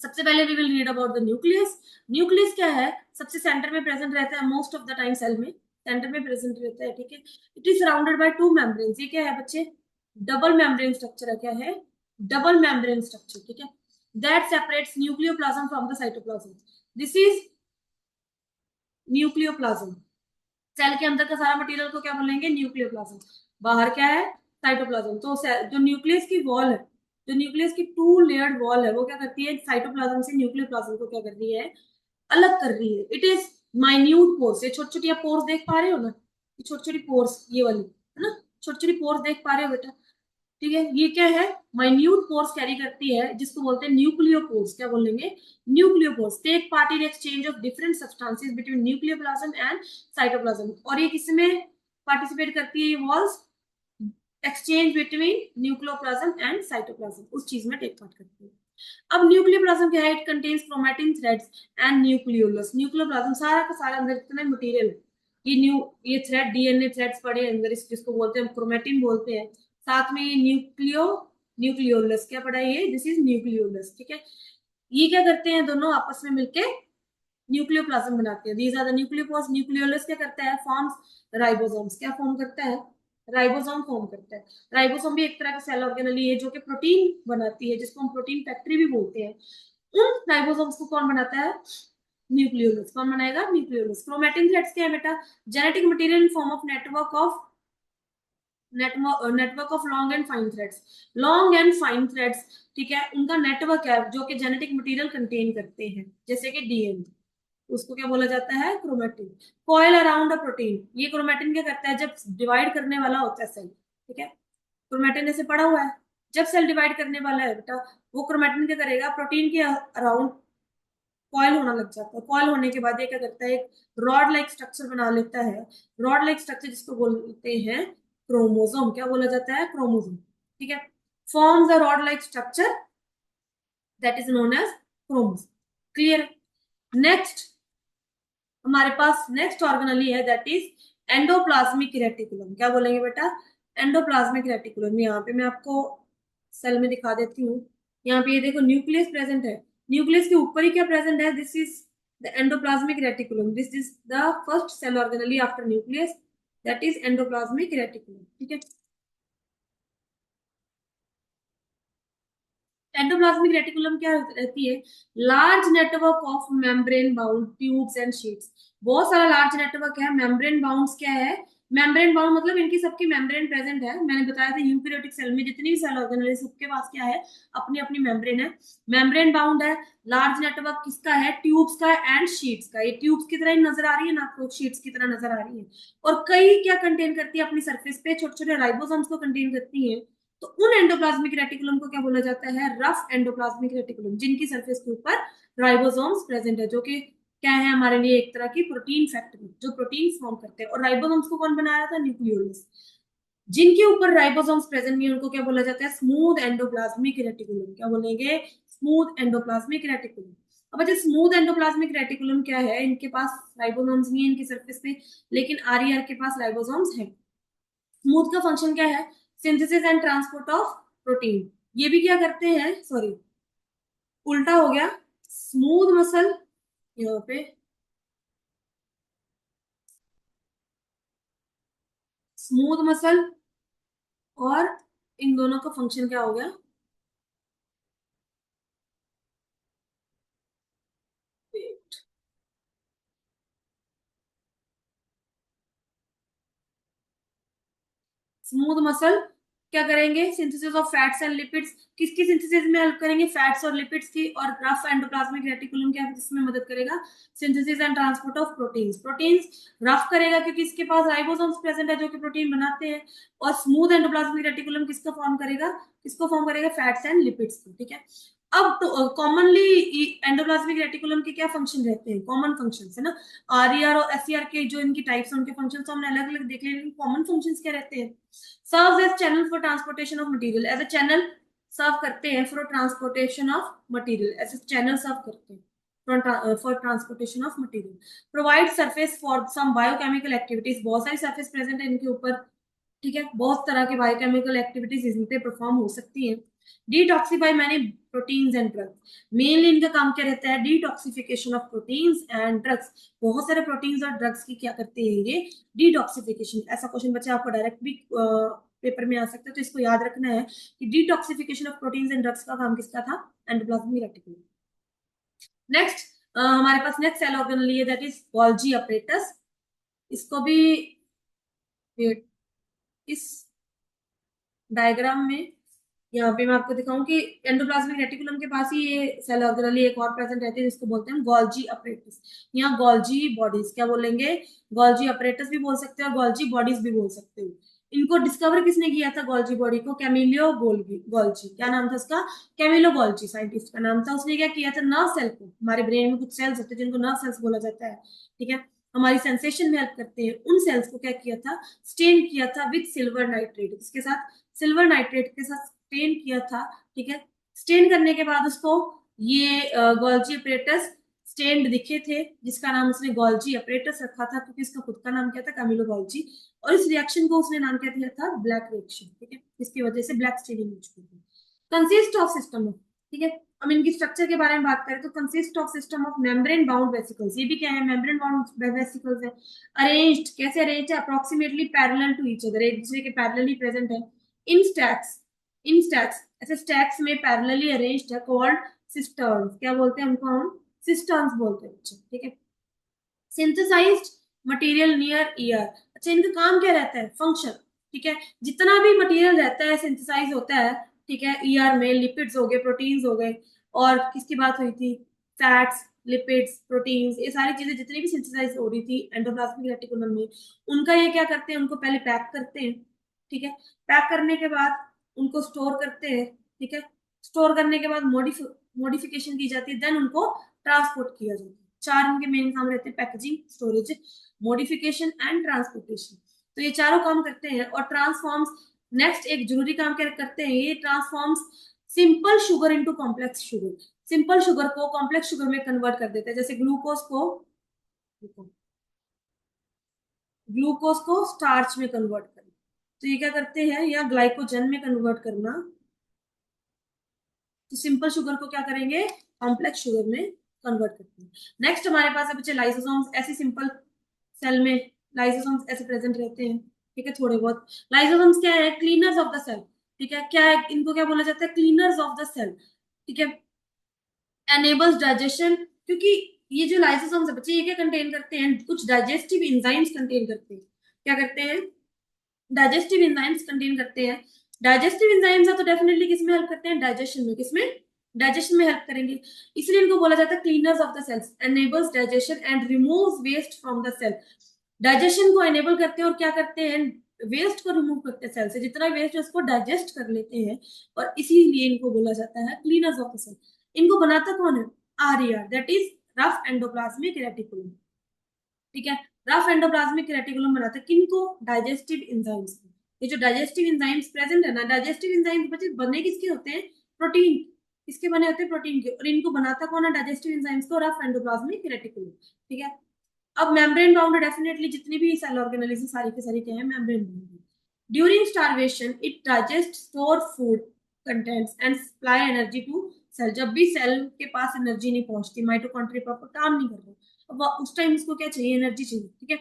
A: सबसे पहले we will read about the nucleus. Nucleus क्या है? सबसे सेंटर में प्रेजेंट रहता है, most of the time cell में सेंटर में प्रेजेंट रहता है, ठीक है। It is surrounded by two membranes. ये क्या है बच्चे? डबल मेम्ब्रेन स्ट्रक्चर है। क्या है? डबल मेम्ब्रेन स्ट्रक्चर, ठीक है, that separates nucleoplasm from the cytoplasm. This is nucleoplasm. Cell के अंदर का सारा मटेरियल को क्या बोलेंगे? न्यूक्लियोप्लाज्म। बाहर क्या है? साइटोप्लाज्म। तो जो न्यूक्लियस की वॉल है, जो न्यूक्लियस की टू लेयर्ड वॉल है, वो क्या करती है? साइटोप्लाज्म से न्यूक्लियोप्लाज्म को क्या कर रही है? अलग कर रही है। It is minute pores. ये छोटी छोटी आप पोर्स देख पा रहे हो ना, ये छोटी छोटी पोर्स, ये वाली है ना, छोटी छोटी पोर्स देख पा रहे हो बेटा, ठीक है। ये क्या है? माइन्यूट पोर्स कैरी करती है, जिसको बोलते हैं न्यूक्लियोपोर्स। क्या बोलेंगे? Nucleopores take part in exchange of different substances between nucleoplasm and cytoplasm. और ये किसमें पार्टिसिपेट करती है? ये walls exchange between nucleoplasm and cytoplasm, उस चीज में टेक पार्ट करती है। अब न्यूक्लियोप्लाज्म क्या है? It contains chromatin threads and nucleolus. Nucleoplasm सारा का सारा अंदर जितना मटेरियल है, ये थ्रेड, डीएनए थ्रेड्स पड़े अंदर, इस जिसको बोलते हैं क्रोमैटिन बोलते हैं। साथ में ये न्यूक्लियोलस क्या पड़ा? ये दिस इज न्यूक्लियोलस, ठीक है। ये क्या करते हैं? दोनों आपस में मिलके न्यूक्लियोप्लाज्म बनाते हैं। These are the nucleopores. Nucleolus क्या करता है? Forms ribosomes. क्या फॉर्म करता है? राइबोसोम फॉर्म करता है। राइबोसोम भी एक तरह का सेल ऑर्गेनली है जो कि प्रोटीन बनाती है, जिसको हम प्रोटीन फैक्ट्री भी बोलते हैं। उन राइबोसोम्स को कौन बनाता है? न्यूक्लियोलस। कौन बनाएगा? न्यूक्लियोलस। क्रोमैटिन थ्रेड्स क्या है बेटा? Genetic material in form of network of long and fine threads. Long and fine threads, ठीक है, उनका नेटवर्क है जो कि जेनेटिक मटेरियल कंटेन करते हैं, जैसे कि डीएनए, उसको क्या बोला जाता है? Chromatin. Coil around a protein. ये क्रोमैटिन क्या करता है? जब डिवाइड करने वाला होता है सेल, ठीक है, क्रोमैटिन ऐसे पड़ा हुआ है, जब सेल डिवाइड करने वाला है बेटा, वो क्रोमैटिन क्या करेगा? प्रोटीन के अराउंड कॉइल होना लग जाता है। कॉइल होने के बाद ये क्या करता है? एक रॉड लाइक स्ट्रक्चर बना लेता है। रॉड लाइक स्ट्रक्चर जिसको बोलते हैं क्रोमोसोम। क्या बोला जाता है? क्रोमोसोम, ठीक है। Forms a rod like structure that is known as chromosome. Clear? Next हमारे पास नेक्स्ट ऑर्गेनली है, दैट इज एंडोप्लाज्मिक रेटिकुलम। क्या बोलेंगे बेटा? Endoplasmic reticulum. यहाँ पे मैं आपको सेल में दिखा देती हूँ। यहाँ पे ये देखो न्यूक्लियस प्रेजेंट है, न्यूक्लियस के ऊपर ही क्या प्रेजेंट है? This is the endoplasmic reticulum. This is the first cell organelle after nucleus, that is endoplasmic reticulum, ठीक है। एंडोप्लाज्मिक रेटिकुलम क्या रहती है? Large network of membrane bound tubes and sheets. बहुत सारा लार्ज नेटवर्क है। मेम्ब्रेन बाउंड्स क्या है? मेम्ब्रेन बाउंड मतलब इनकी सबकी मेम्ब्रेन प्रेजेंट है। मैंने बताया था यूकैरियोटिक सेल में जितनी भी सेल ऑर्गेनल है सबके पास क्या है? अपनी अपनी मेम्ब्रेन है। मेम्ब्रेन बाउंड है। लार्ज नेटवर्क किसका है? ट्यूब्स का एंड शीट्स का। ये ट्यूब्स की तरह ही नजर आ रही है ना आपको, शीट्स की तरह नजर आ रही है। और कई क्या कंटेन करती है अपनी सरफेस पे? छोटे छोटे राइबोसोम्स को कंटेन करती है। तो उन एंडोप्लाज्मिक रेटिकुलम को क्या बोला जाता है? रफ एंडोप्लाज्मिक रेटिकुलम, जिनकी सरफेस के ऊपर राइबोसोम्स प्रेजेंट है, जो कि क्या है हमारे लिए? एक तरह की प्रोटीन फैक्ट्री, जो प्रोटीन फॉर्म करते हैं। और राइबोसोम्स को कौन बनाया था? न्यूक्लियोलस। जिनके ऊपर राइबोसोम्स प्रेजेंट नहीं है उनको क्या बोला जाता है? Smooth endoplasmic reticulum. क्या बोलेंगे? Smooth endoplasmic reticulum. अब अच्छा, स्मूथ एंडोप्लाज्मिक रेटिकुलम क्या है? इनके पास राइबोसोम्स नहीं है इनकी सरफेस पे, लेकिन आरईआर के पास राइबोसोम्स है। स्मूथ का फंक्शन क्या है? Synthesis and transport of protein. ये भी क्या करते हैं? सॉरी, उल्टा हो गया। स्मूथ मसल यहाँ पे, स्मूथ मसल और इन दोनों का फंक्शन क्या हो गया? स्मूथ मसल क्या करेंगे? Synthesis of fats and lipids. किसकी सिंथेसिस में हेल्प करेंगे? फैट्स और लिपिड्स की। और रफ एंडोप्लाज्मिक रेटिकुलम क्या इसमें मदद करेगा? Synthesis and transport of proteins. Proteins rough करेगा क्योंकि इसके पास राइबोसोम्स प्रेजेंट है जो कि प्रोटीन बनाते हैं। और स्मूथ एंडोप्लाज्मिक रेटिकुलम किसका फॉर्म करेगा? किसको फॉर्म करेगा? फैट्स एंड लिपिड्स को। ठीक है। अब तो कॉमनली एंडोप्लाज्मिक रेटिकुलम के क्या फंक्शन रहते हैं? कॉमन फंक्शन है ना। आरईआर और एसईआर के जो इनकी टाइप्स हैं उनके फंक्शन तो हमने अलग अलग देख लिए, कॉमन फंक्शंस क्या रहते हैं? serves as channel for transportation of material। as a channel सर्व करते हैं for transportation of material। ऐसे चैनल सर्व करते हैं for transportation of material। provide surface for some biochemical activities। बहुत सारी surface present है इनके ऊपर। ठीक है। बहुत तरह के बायोकेमिकल एक्टिविटीज इन पे परफॉर्म हो सकती हैं। डिटॉक्सिफाई मैंने प्रोटीन्स एंड ड्रग्स। मेनली इनका काम क्या रहता है? Detoxification of proteins and drugs. बहुत सारे प्रोटीन्स और ड्रग्स की क्या करते हैं ये? डिटॉक्सिफिकेशन। ऐसा क्वेश्चन बच्चे आपको डायरेक्ट भी पेपर में आ सकता है, तो इसको याद रखना है कि detoxification of proteins and drugs का काम किसका था? Endoplasmic reticulum. नेक्स्ट हमारे पास नेक्स्ट सेल ऑर्गेनेल है दैट इज गोल्जी अपरेटस। इसको भी इस डायग्राम में यहाँ पे मैं आपको दिखाऊं कि एंडोप्लाज्मिक रेटिकुलम के पास ही ये सेल ऑर्गेनेली एक और प्रेजेंट रहती है जिसको बोलते हैं गोल्जी अपरेटस। यहाँ गोल्जी बॉडीज क्या बोलेंगे? गोल्जी अपरेटस भी बोल सकते हैं और गोल्जी बॉडीज भी बोल सकते हो। इनको डिस्कवर किसने किया था गोल्जी बॉडी को? Camillo Golgi. क्या नाम था उसका? कैमिलो गोल्जी साइंटिस्ट का नाम था। उसने क्या किया था? नर्व सेल को, हमारे ब्रेन में कुछ सेल्स होते हैं जिनको नर्व सेल्स बोला जाता है। ठीक है। हमारी सेंसेशन में हेल्प करते हैं। उन सेल्स को क्या किया था? स्टेन किया था विथ सिल्वर नाइट्रेट। इसके साथ सिल्वर नाइट्रेट के साथ स्टेन किया था। ठीक है। स्टेन करने के बाद उसको ये गोल्जी अपरेटस स्टेन्ड दिखे थे जिसका नाम उसने गोल्जी अपरेटस रखा था क्योंकि इसका खुद का नाम क्या था? Camillo Golgi. और इस रिएक्शन को उसने नाम क्या दिया था? Black reaction. ठीक है। इसकी वजह से ब्लैक स्टेनिंग यूज की थी। Consist of system. ठीक है। हम इनकी स्ट्रक्चर के बारे में बात करें तो consist of system of membrane bound vesicles. ये भी क्या है? मेम्ब्रेन बाउंड वेसिकल्स है। अरेंज्ड कैसे अरेंज है? Approximately parallel to each other, एक दूसरे के पैरेलली प्रेजेंट है। In stacks. इन स्टैक्स ऐसे स्टैक्स में पैरेलली अरेंज्ड है कॉल्ड सिस्टर्न्स। क्या बोलते हैं उनको? हम सिस्टर्न्स बोलते हैं बच्चे। ठीक है। Synthesised material near ER. अच्छा इनका काम क्या रहता है? फंक्शन। ठीक है। जितना भी मटेरियल रहता है सिंथेसाइज होता है। ठीक है। ईयर में लिपिड्स हो गए, प्रोटीन्स हो गए, और किसकी बात हुई थी? फैट्स, लिपिड्स, प्रोटीन्स, ये सारी चीजें जितनी भी सिंथेसाइज हो रही थी एंडोप्लाज्मिक रेटिकुलम में, उनका ये क्या करते हैं? उनको पहले पैक करते हैं। ठीक है। पैक करने के बाद उनको स्टोर करते हैं। ठीक है। स्टोर करने के बाद मॉडिफिकेशन की जाती है, देन उनको ट्रांसपोर्ट किया जाता है। चार इनके मेन काम रहते हैं: packaging, storage, modification and transportation. तो ये चारों काम करते हैं। और ट्रांसफॉर्म्स, नेक्स्ट एक जरूरी काम क्या करते हैं? ये transforms simple sugar into complex sugar. Simple sugar को कॉम्प्लेक्स शुगर में कन्वर्ट कर देते हैं। जैसे ग्लूकोज को स्टार्च में कन्वर्ट करना, तो ये क्या करते हैं? या ग्लाइकोजन में कन्वर्ट करना, तो सिंपल शुगर को क्या करेंगे? कॉम्प्लेक्स शुगर में कन्वर्ट करते हैं। नेक्स्ट हमारे पास है बच्चे लाइसोसोम्स। ऐसे सिंपल सेल में लाइसोसोम्स ऐसे प्रेजेंट रहते हैं। ठीक है। थोड़े बहुत लाइसोसोम्स क्या है? Cleaners of the cell. ठीक है। क्या है इनको? क्या बोला जाता है? Cleaners of the cell. ठीक है। एनेबल्स डाइजेशन, क्योंकि ये जो लाइसोसोम्स है बच्चे ये क्या कंटेन करते हैं? कुछ डाइजेस्टिव एंजाइम्स कंटेन करते हैं। क्या करते हैं? डाइजेस्टिव एंजाइम्स कंटेन करते हैं। डाइजेस्टिव एंजाइम्स है तो डेफिनेटली किसमें हेल्प करते हैं? डाइजेशन में। किसमें? डाइजेशन में हेल्प करेंगे। इसलिए इनको बोला जाता है cleaners of the cells. Enables digestion and removes waste from the cell. Digestion को एनेबल करते हैं और क्या करते हैं? वेस्ट को रिमूव करते हैं सेल से। जितना वेस्ट है उसको डाइजेस्ट कर लेते हैं, और इसीलिए इनको बोला जाता है क्लीनर्स ऑफ द सेल। इनको बनाता कौन है? RER, that is rough endoplasmic reticulum. ठीक है। रफ एंडोप्लाज्मिक रेटिकुलम बनाते हैं किनको? Digestive enzymes. ये जो डाइजेस्टिव एंजाइम्स प्रेजेंट है ना, डाइजेस्टिव एंजाइम्स बच्चे बने किसके होते हैं? प्रोटीन। किसके बने होते हैं? प्रोटीन के। और इनको बनाता कौन है? डाइजेस्टिव एंजाइम्स को रफ एंडोप्लाज्मिक रेटिकुलम। ठीक है। अब मेम्ब्रेन बाउंड डेफिनेटली जितनी भी सेल ऑर्गेनेलिज्म सारी के सारी क्या है? Membrane bound. During starvation it digest store food contents and supply energy to cell. जब भी सेल के पास एनर्जी नहीं पहुंचती, माइटोकॉन्ड्रिया प्रॉपर काम नहीं कर रहे, अब उस टाइम इसको क्या चाहिए? एनर्जी चाहिए। ठीक है।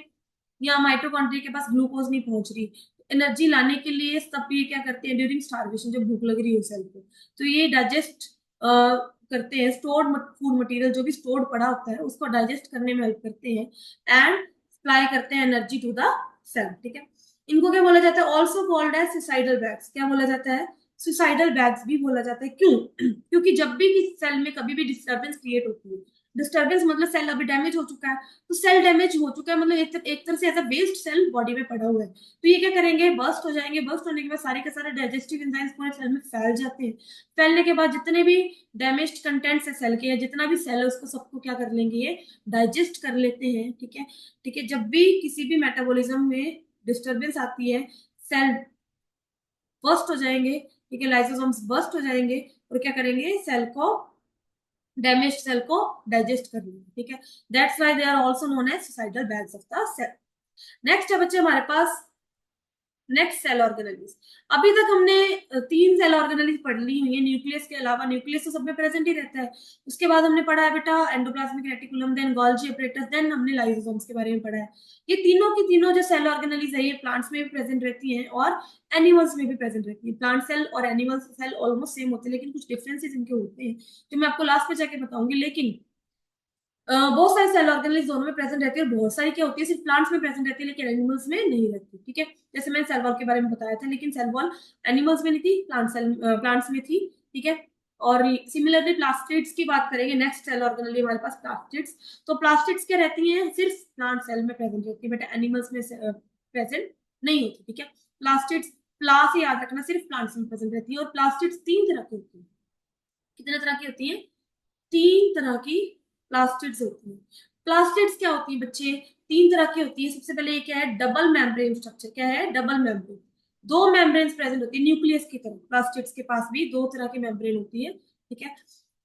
A: या माइटोकॉन्ड्रिया के पास ग्लूकोज नहीं पहुंच रही, एनर्जी लाने के लिए सब ये क्या करते हैं ड्यूरिंग स्टारवेशन, जब भूख लग रही हो सेल को, तो ये डाइजेस्ट करते हैं, स्टोर्ड फूड मटेरियल जो भी स्टोर्ड पड़ा होता है उसको डाइजेस्ट करने में हेल्प करते हैं एंड सप्लाई करते हैं एनर्जी टू द सेल, ठीक है। इनको क्या बोला जाता है, also called as suicidal bags, क्या बोला जाता है, सुसाइडल बैग्स भी बोला जाता है। क्यों? क्योंकि जब भी किसी सेल में कभी भी डिस्टर्बेंस क्रिएट होती है, डिस्टर्बेंस मतलब सेल अभी डैमेज हो चुका है, तो सेल डैमेज हो चुका है मतलब एक तरह से ऐसा वेस्ट सेल बॉडी में पड़ा हुआ है, तो ये क्या करेंगे, बर्स्ट हो जाएंगे, बर्स्ट होने के बाद सारे के सारे डाइजेस्टिव एंजाइम्स पूरे सेल में फैल जाते हैं, फैलने के बाद जितने भी डैमेज्ड कंटेंट्स है सेल के, या जितना भी सेल है उसको सबको क्या कर लेंगे, ये डाइजेस्ट कर लेते हैं, ठीक है। ठीक है, जब भी किसी भी मेटाबॉलिज्म में डिस्टर्बेंस आती है, सेल बर्स्ट हो जाएंगे, ठीक है, लाइसोसोम्स बर्स्ट हो जाएंगे और क्या करेंगे, सेल को, डैमेज्ड सेल को डाइजेस्ट कर लेंगे, ठीक है। That's why they are also known as suicidal bags of the cell. Next है बच्चे हमारे पास नेक्स्ट सेल ऑर्गेनेलिस। अभी तक हमने तीन सेल ऑर्गेनेलिस पढ़ ली हुई है न्यूक्लियस के अलावा, न्यूक्लियस तो सब में प्रेजेंट ही रहता है। उसके बाद हमने पढ़ा है बेटा endoplasmic reticulum, then Golgi apparatus, then हमने लाइसोसोम्स के बारे में पढ़ा है। ये तीनों की तीनों जो सेल ऑर्गेनेलिस है ये प्लांट्स में भी प्रेजेंट रहती है और एनिमल्स में भी प्रेजेंट रहती है। प्लांट सेल और एनिमल सेल ऑलमोस्ट सेम होते हैं, लेकिन कुछ डिफरेंसेस इनके होते हैं जो मैं आपको लास्ट में जाके बताऊंगी। लेकिन बहुत सारी सेल ऑर्गेनेलिस दोनों में प्रेजेंट रहती है, और बहुत सारी क्या होती है सिर्फ प्लांट्स में प्रेजेंट रहती है लेकिन एनिमल्स में नहीं रहती, ठीक है। जैसे मैंने सेल वॉल के बारे में बताया था, लेकिन सेल वॉल एनिमल्स में नहीं थी, प्लांट्स में थी, ठीक है। और सिमिलरली प्लास्टिड्स की बात करेंगे, नेक्स्ट सेल ऑर्गेनेली हमारे पास प्लास्टिड्स। तो प्लास्टिड्स क्या रहती हैं, सिर्फ प्लांट सेल में प्रेजेंट रहती है बेटा, एनिमल्स में प्रेजेंट नहीं होती, ठीक है। प्लास्टिड्स, प्ला से याद रखना, सिर्फ प्लांट्स में प्रेजेंट रहती है। और प्लास्टिड्स तीन तरह की होती है, कितने तरह की होती है, तीन तरह की प्लास्टिड्स होती है। प्लास्टिड्स क्या होती है बच्चे, तीन तरह की होती है। सबसे पहले ये क्या है, डबल मेम्ब्रेन स्ट्रक्चर, क्या है, डबल मेम्ब्रेन, दो मेम्ब्रेन्स प्रेजेंट होती है न्यूक्लियस की तरह, प्लास्टिड्स के पास भी दो तरह की मेम्ब्रेन होती है, ठीक है।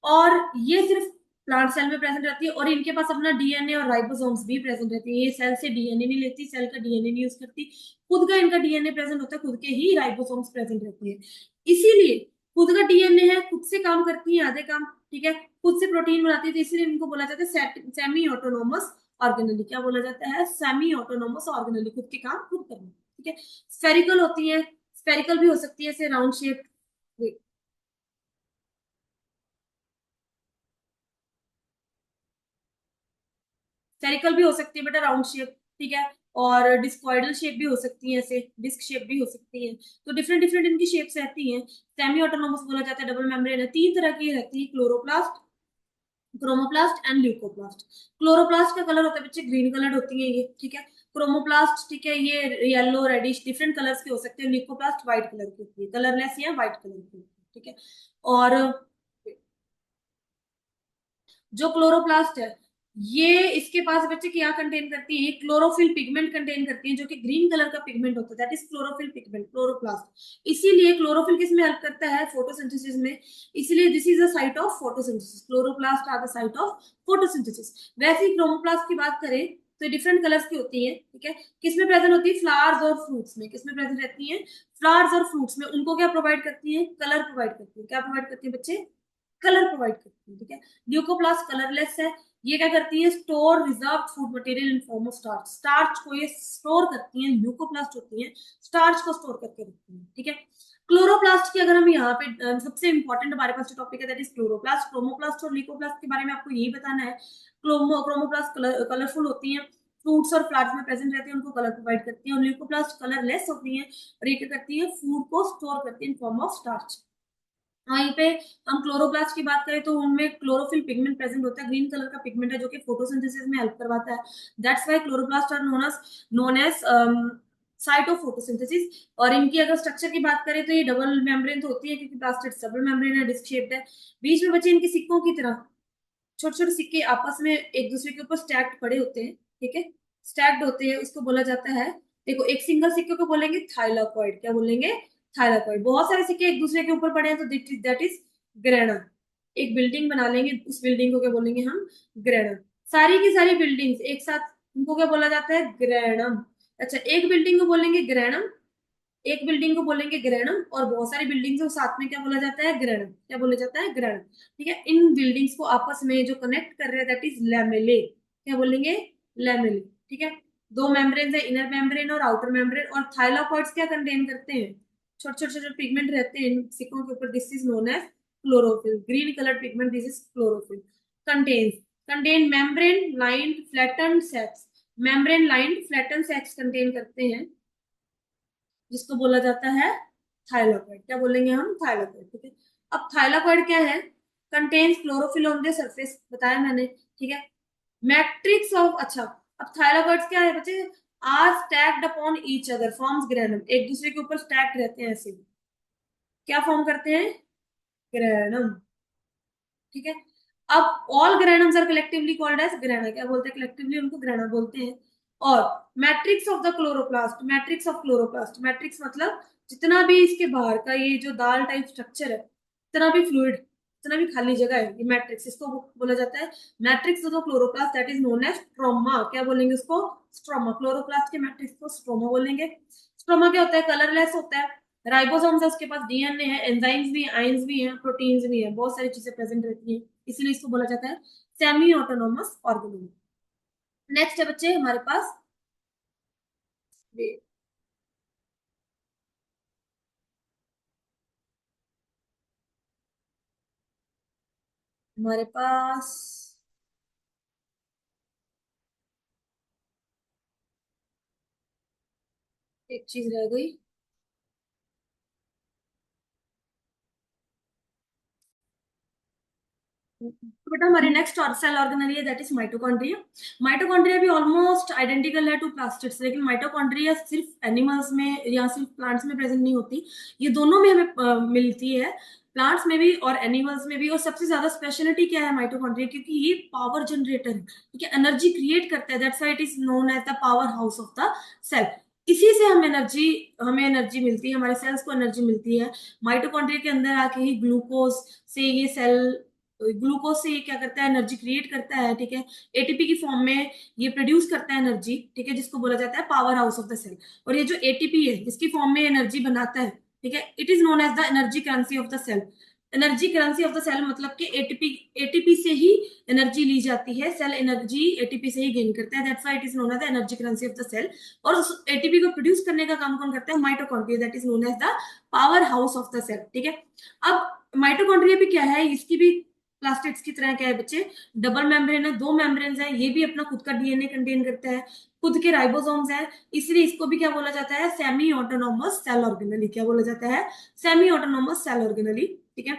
A: और ये सिर्फ प्लांट सेल में प्रेजेंट रहती है, और इनके पास अपना डीएनए और राइबोसोम्स भी प्रेजेंट रहती है। ये सेल से डीएनए नहीं लेती, सेल का डीएनए नहीं यूज करती, खुद का इनका डीएनए प्रेजेंट होता है, खुद के ही राइबोसोम्स प्रेजेंट रहती है। इसीलिए खुद का डीएनए है, खुद से काम करती है आधे काम, ठीक है, खुद से प्रोटीन बनाती है, तो इसलिए इनको बोला जाता है सेमी ऑटोनोमस ऑर्गेनेली। क्या बोला जाता है, सेमी ऑटोनोमस ऑर्गेनेली, खुद के काम खुद करना, ठीक है। स्फेरिकल होती है, स्फेरिकल भी हो सकती है ऐसे राउंड शेप, स्फेरिकल भी हो सकती है बेटा राउंड शेप, ठीक है। और डिस्कॉइडल शेप भी हो सकती है, ऐसे डिस्क शेप भी हो सकती है, तो डिफरेंट डिफरेंट इनकी शेप्स रहती हैं। सेमी ऑटोनोमस बोला जाता है, डबल मेम्ब्रेन है, तीन तरह की रहती है, chloroplast, chromoplast and leucoplast. Chloroplast का कलर होता है बच्चे ग्रीन कलर होती है ये, ठीक है। क्रोमोप्लास्ट, ठीक है, ये येलो रेडिश डिफरेंट कलर्स के हो सकते हैं। ल्यूकोप्लास्ट व्हाइट कलर की होती है, कलरलेस या व्हाइट कलर की होती है, ठीक है। और जो क्लोरोप्लास्ट है, ये इसके पास बच्चे क्या कंटेन करती है, ये क्लोरोफिल पिगमेंट कंटेन करती है, जो कि ग्रीन कलर का पिगमेंट होता है, that is chlorophyll pigment, chloroplast. इसीलिए क्लोरोफिल किस में हेल्प करता है, फोटोसिंथेसिस में, इसलिए this is the site of photosynthesis, chloroplast are the site of photosynthesis. वैसे ही क्रोमोप्लास्ट की बात करें तो डिफरेंट कलर्स की होती है, ठीक है। किसमें प्रेजेंट होती है, फ्लावर्स और फ्रूट्स में, किसमें प्रेजेंट रहती है, फ्लावर्स और फ्रूट्स में। उनको क्या प्रोवाइड करती है, कलर प्रोवाइड करती है, क्या प्रोवाइड करती है बच्चे, कलर प्रोवाइड करती है, ठीक है। ल्यूकोप्लास्ट कलरलेस है, ये क्या करती है, store reserve food material in form of starch, starch को ये स्टोर करती है, ल्यूकोप्लास्ट होती है स्टार्च को स्टोर करके रखती है, ठीक है। क्लोरोप्लास्ट की अगर हम यहाँ पे सबसे इंपॉर्टेंट हमारे पास जो टॉपिक है दैट इज क्लोरोप्लास्ट, क्रोमोप्लास्ट और ल्यूकोप्लास्ट के बारे में आपको यही बताना है। क्रोमोप्लास्ट कलरफुल होती है, फ्रूट्स और फ्लावर्स में प्रेजेंट रहती है, उनको कलर प्रोवाइड करती है। और ल्यूकोप्लास्ट कलरलेस होती है और ये क्या करती है, फूड को स्टोर करती है इन फॉर्म ऑफ स्टार्च। वहीं पे हम क्लोरोप्लास्ट की बात करें तो उनमें क्लोरोफिल पिगमेंट प्रेजेंट होता है, ग्रीन कलर का पिगमेंट है जो कि फोटोसिंथेसिस में हेल्प करवाता है। That's why chloroplast are known as site of photosynthesis. और इनकी अगर स्ट्रक्चर की बात करें तो ये डबल मेम्ब्रेन तो होती है, क्योंकि प्लास्टिड डबल मेम्ब्रेन है, डिस्क शेप्ड है। बीच में बचे इनके सिक्कों की तरह छोटे छोटे सिक्के आपस में एक दूसरे के ऊपर स्टैक्ड पड़े होते हैं, ठीक है, स्टैक्ड होते हैं, उसको बोला जाता है, देखो एक सिंगल सिक्के को बोलेंगे थाइलाकॉइड, क्या बोलेंगे, थाइलाकॉइड। बहुत सारे सिक्के एक दूसरे के ऊपर पड़े हैं तो दैट इज ग्रेना। एक बिल्डिंग बना लेंगे, उस बिल्डिंग को क्या बोलेंगे हम, ग्रेना। सारी की सारी बिल्डिंग्स एक साथ, उनको क्या बोला जाता है, ग्रेनम। अच्छा, एक बिल्डिंग को बोलेंगे ग्रेनम, एक बिल्डिंग को बोलेंगे ग्रेनम, और बहुत सारी बिल्डिंग्स को साथ में क्या बोला जाता है, ग्रेनम, क्या बोला जाता है, ग्रेनम, ठीक है। इन बिल्डिंग्स को आपस में जो कनेक्ट कर रहे हैं दैट इज लैमेले, क्या बोलेंगे, लैमेले, ठीक है। दो मेम्ब्रेन है, इनर मेम्ब्रेन और आउटर मेम्ब्रेन। और थाइलाकॉइड्स क्या कंटेन करते हैं, छोटे छोटे छोटे पिगमेंट रहते हैं इन सिकों के ऊपर, this is known as chlorophyll, green colour pigment, this is chlorophyll. Contains, contain membrane lined flatten sacs, membrane lined flatten sacs contain करते हैं, जिसको बोला जाता है थाइलाकॉइड। क्या बोलेंगे हम, थाइलाकॉइड, ठीक है। अब थाइलाकॉइड क्या है, contains chlorophyll on the surface, बताया मैंने, ठीक है। मैट्रिक्स ऑफ, अच्छा, अब थाइलाकॉइड्स क्या है बच्चे, are stacked upon each other forms granum, एक दूसरे के ऊपर स्टैक्ड रहते हैं ऐसे, क्या फॉर्म करते हैं, ग्रेनम, ठीक है। अब all granums are collectively called as grana, क्या बोलते हैं कलेक्टिवली, उनको ग्रेना बोलते हैं। और matrix of the chloroplast, matrix of chloroplast, matrix मतलब जितना भी इसके बाहर का ये जो दाल टाइप स्ट्रक्चर है, जितना भी फ्लूइड, जितना भी खाली जगह है, ये मैट्रिक्स, इसको बोला जाता है matrix of the chloroplast, that is known as stroma. क्या बोलेंगे उसको, स्ट्रोमा, क्लोरोप्लास्ट के मैट्रिक्स को स्ट्रोमा बोलेंगे। स्ट्रोमा क्या होता है, कलरलेस होता है, राइबोसोम्स है, उसके पास डीएनए है, एंजाइम्स भी, आयंस भी हैं, प्रोटीन्स भी हैं, बहुत सारी चीजें प्रेजेंट रहती हैं, इसीलिए इसको बोला जाता है सेमी ऑटोनोमस ऑर्गेनिज्म। नेक्स्ट है बच्चे हमारे पास, हमारे पास एक चीज रह गई, तो बेटा हमारी नेक्स्ट और सेल ऑर्गेनली है, दैट इज माइटोकॉन्ड्रिया। माइटोकॉन्ड्रिया भी ऑलमोस्ट आइडेंटिकल है टू प्लास्टिड्स, लेकिन माइटोकॉन्ड्रिया सिर्फ एनिमल्स में या सिर्फ प्लांट्स में प्रेजेंट नहीं होती, ये दोनों में हमें मिलती है, प्लांट्स में भी और एनिमल्स में भी। और सबसे ज्यादा स्पेशलिटी क्या है माइटोकॉन्ड्रिया, क्योंकि ये पावर जनरेटर है, ठीक है, एनर्जी क्रिएट करता है, that's why it is known as the power house of the cell. इसी से हमें एनर्जी मिलती है, हमारे सेल्स को एनर्जी मिलती है। माइटोकॉन्ड्रिया के अंदर आके ही ग्लूकोज से ये सेल, ग्लूकोज से ये क्या करता है, एनर्जी क्रिएट करता है, ठीक है, एटीपी की फॉर्म में ये प्रोड्यूस करता है एनर्जी, ठीक है, जिसको बोला जाता है power house of the cell. और ये जो एटीपी है जिसकी फॉर्म में एनर्जी बनाता है, ठीक है, it is known as the energy currency of the cell. Energy currency of the cell मतलब कि एटीपी, एटीपी से ही एनर्जी ली जाती है, सेल एनर्जी एटीपी से ही गेन करता है, that's why it is known as the energy currency of the cell. और उस एटीपी को प्रोड्यूस करने का काम कौन करता है, mitochondria, that is known as the power house of the cell, ठीक है। अब माइटोकॉन्ड्रिया भी क्या है, इसकी भी प्लास्टिड्स की तरह क्या है बच्चे, डबल मेम्ब्रेन है, दो मेम्ब्रेन है, ये भी अपना खुद का डीएनए कंटेन करता है, खुद के राइबोसोम्स है, इसलिए इसको भी क्या बोला जाता है, सेमी ऑटोनोमस सेल ऑर्गेनली। क्या बोला जाता है, सेमी ऑटोनोमस सेल ऑर्गेनली, ठीक है।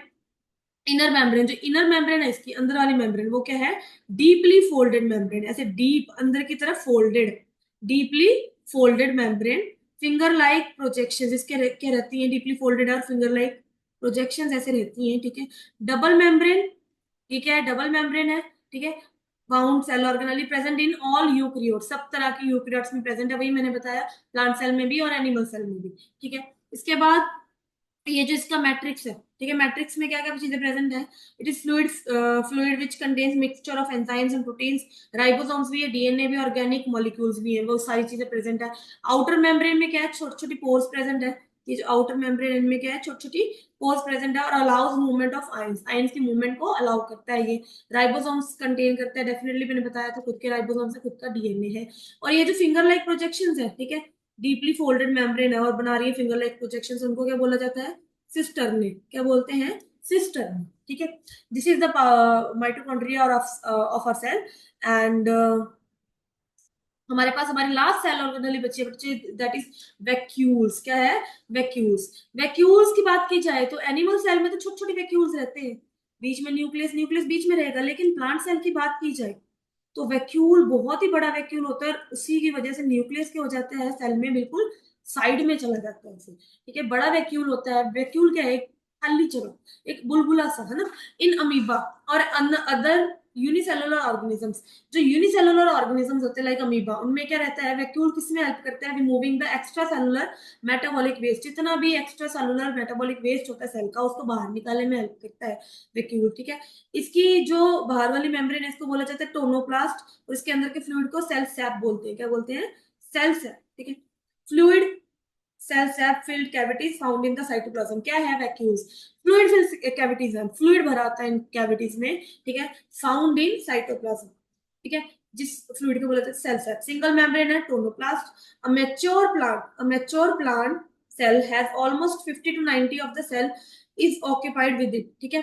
A: इनर मेम्ब्रेन, जो इनर मेम्ब्रेन है इसकी अंदर वाली मेम्ब्रेन, वो क्या है, डीपली फोल्डेड मेम्ब्रेन, ऐसे डीप अंदर की तरफ folded, deeply folded membrane. Finger like projection, जिसके क्या रहती है, डीपली फोल्डेड और फिंगर लाइक प्रोजेक्शन ऐसे रहती हैं, ठीक है। डबल मेम्ब्रेन, ये क्या है, डबल मेम्ब्रेन है, ठीक है। Bound cell organelle present in all eukaryote, सब तरह की यूकरियोट्स में प्रेजेंट है, वही मैंने बताया, प्लांट सेल में भी और एनिमल सेल में भी, ठीक है। इसके बाद ये जो इसका मैट्रिक्स है, ठीक है, मैट्रिक्स में क्या क्या चीजें प्रेजेंट है, it is fluid, fluid which contains mixture of enzymes and proteins, ribosomes भी है, डीएनए भी, ऑर्गेनिक मॉलिक्यूल्स भी है, वो सारी चीजें प्रेजेंट है। आउटर मेम्ब्रेन में क्या है, छोटी छोटी पोर्स प्रेजेंट है, ये जो आउटर मेम्ब्रेन इनमें क्या है, छोटी छोटी पोर्स प्रेजेंट है, और allows movement of ions, ions की मूवमेंट को अलाउ करता है ये। राइबोसोम्स कंटेन करता है, डेफिनेटली मैंने बताया था, खुद के राइबोसोम्स है, खुद का डीएनए है। और ये जो फिंगर लाइक प्रोजेक्शंस है, ठीक है, डीपली फोल्डेड मेम्ब्रेन है और बना रही है फिंगर लाइक प्रोजेक्शंस, उनको क्या बोला जाता है, सिस्टर्ने, क्या बोलते हैं, सिस्टर्न, ठीक है। This is the mitochondria of our cell. And हमारे पास हमारी लास्ट सेल ऑर्गेनली बची है बच्चे, दैट इज वैक्यूल्स। क्या है, वैक्यूल्स। वैक्यूल्स की बात की जाए तो एनिमल सेल में तो छोटे छोटे वैक्यूल्स रहते हैं, बीच में न्यूक्लियस, न्यूक्लियस बीच में रहेगा, लेकिन प्लांट सेल की बात की जाए तो वैक्यूल बहुत ही बड़ा वैक्यूल होता है, उसी की वजह से न्यूक्लियस के हो जाते हैं सेल में बिल्कुल साइड में चला जाता है ऐसे, ठीक है, बड़ा वैक्यूल होता है। वैक्यूल क्या है, एक खाली जगह, एक बुलबुला सा, है ना। इन अमीबा और अदर यूनिसेलुलर ऑर्गेनिजम्स, जो यूनिसेलुलर ऑर्गेनिजम्स होते हैं लाइक अमीबा, उनमें क्या रहता है, वैक्यूल किसमें हेल्प करता है, removing the extra cellular metabolic waste, जितना भी एक्स्ट्रा सेलुलर मेटाबॉलिक वेस्ट होता है सेल का, उसको बाहर निकालने में हेल्प करता है वैक्यूल, ठीक है। इसकी जो बाहर वाली मेम्ब्रेन है, इसको बोला जाता है टोनोप्लास्ट, और इसके अंदर के फ्लूइड को सेल सैप बोलते हैं। क्या बोलते हैं, सेल सैप, ठीक है। Fluid cell sap filled cavities found in the cytoplasm. क्या है, वैक्यूल्स, फ्लूइड फिल्ड कैविटीज है, फ्लूइड भरा होता है इन कैविटीज में, ठीक है, फाउंड इन साइटोप्लाज्म, ठीक है। जिस फ्लूइड को बोला जाता है सेल सेट। सिंगल मेम्ब्रेन है tonoplast. A mature plant cell has almost 50 to 90 of the cell is occupied with it, ठीक है।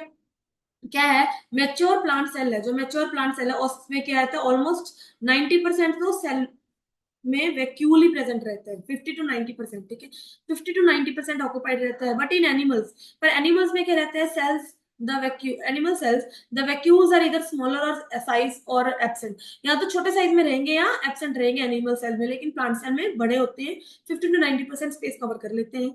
A: क्या है, मैच्योर प्लांट सेल है, जो मैच्योर प्लांट सेल है उसमें क्या रहता है, ऑलमोस्ट 90% तो सेल में वैक्यूल ही प्रेजेंट रहता है, 50 to 90%, ठीक है। 50 to 90% ऑक्युपाइड रहता है। बट इन एनिमल्स, पर एनिमल्स में क्या रहता है, cells the vacuole animal cells the vacuoles are इधर स्मॉलर और साइज और एब्सेंट, या तो छोटे साइज में रहेंगे या एब्सेंट रहेंगे एनिमल सेल में, लेकिन प्लांट सेल में बड़े होते हैं, 50 to 90% स्पेस कवर कर लेते हैं।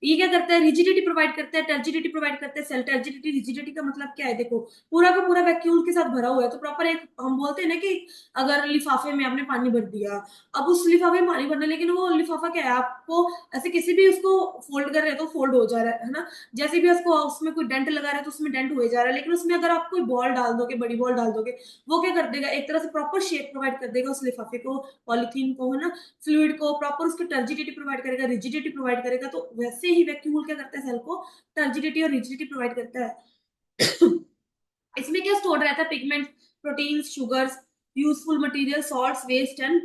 A: ये क्या करता है, रिजिडिटी प्रोवाइड करता है, टर्जिडिटी प्रोवाइड करता है। सेल टर्जिडिटी, रिजिडिटी का मतलब क्या है, देखो पूरा का पूरा वैक्यूल के साथ भरा हुआ है, तो प्रॉपर एक हम बोलते हैं ना कि अगर लिफाफे में आपने पानी भर दिया, अब उस लिफाफे में पानी भरना, लेकिन वो लिफाफा क्या है, आपको ऐसे किसी भी उसको फोल्ड कर रहे हैं तो फोल्ड हो जा रहा है ना, जैसे भी उसको उसमें कोई डेंट लगा रहे हैं तो उसमें डेंट हो जा रहा है, लेकिन उसमें अगर आप कोई बॉल डाल दोगे, बड़ी बॉल डाल दोगे, वो क्या कर देगा, एक तरह से प्रॉपर शेप प्रोवाइड कर देगा उस लिफाफे को, पॉलिथीन को, है ना, फ्लूइड को, प्रॉपर उसकी टर्जिडिटी प्रोवाइड करेगा, रिजिडिटी प्रोवाइड करेगा। तो वैसे ही वैक्यूल क्या करता है, सेल को टर्जिडिटी और रिजिडिटी प्रोवाइड करता है। इसमें क्या स्टोर रहता है, pigment, proteins, sugars, useful material, salts, waste end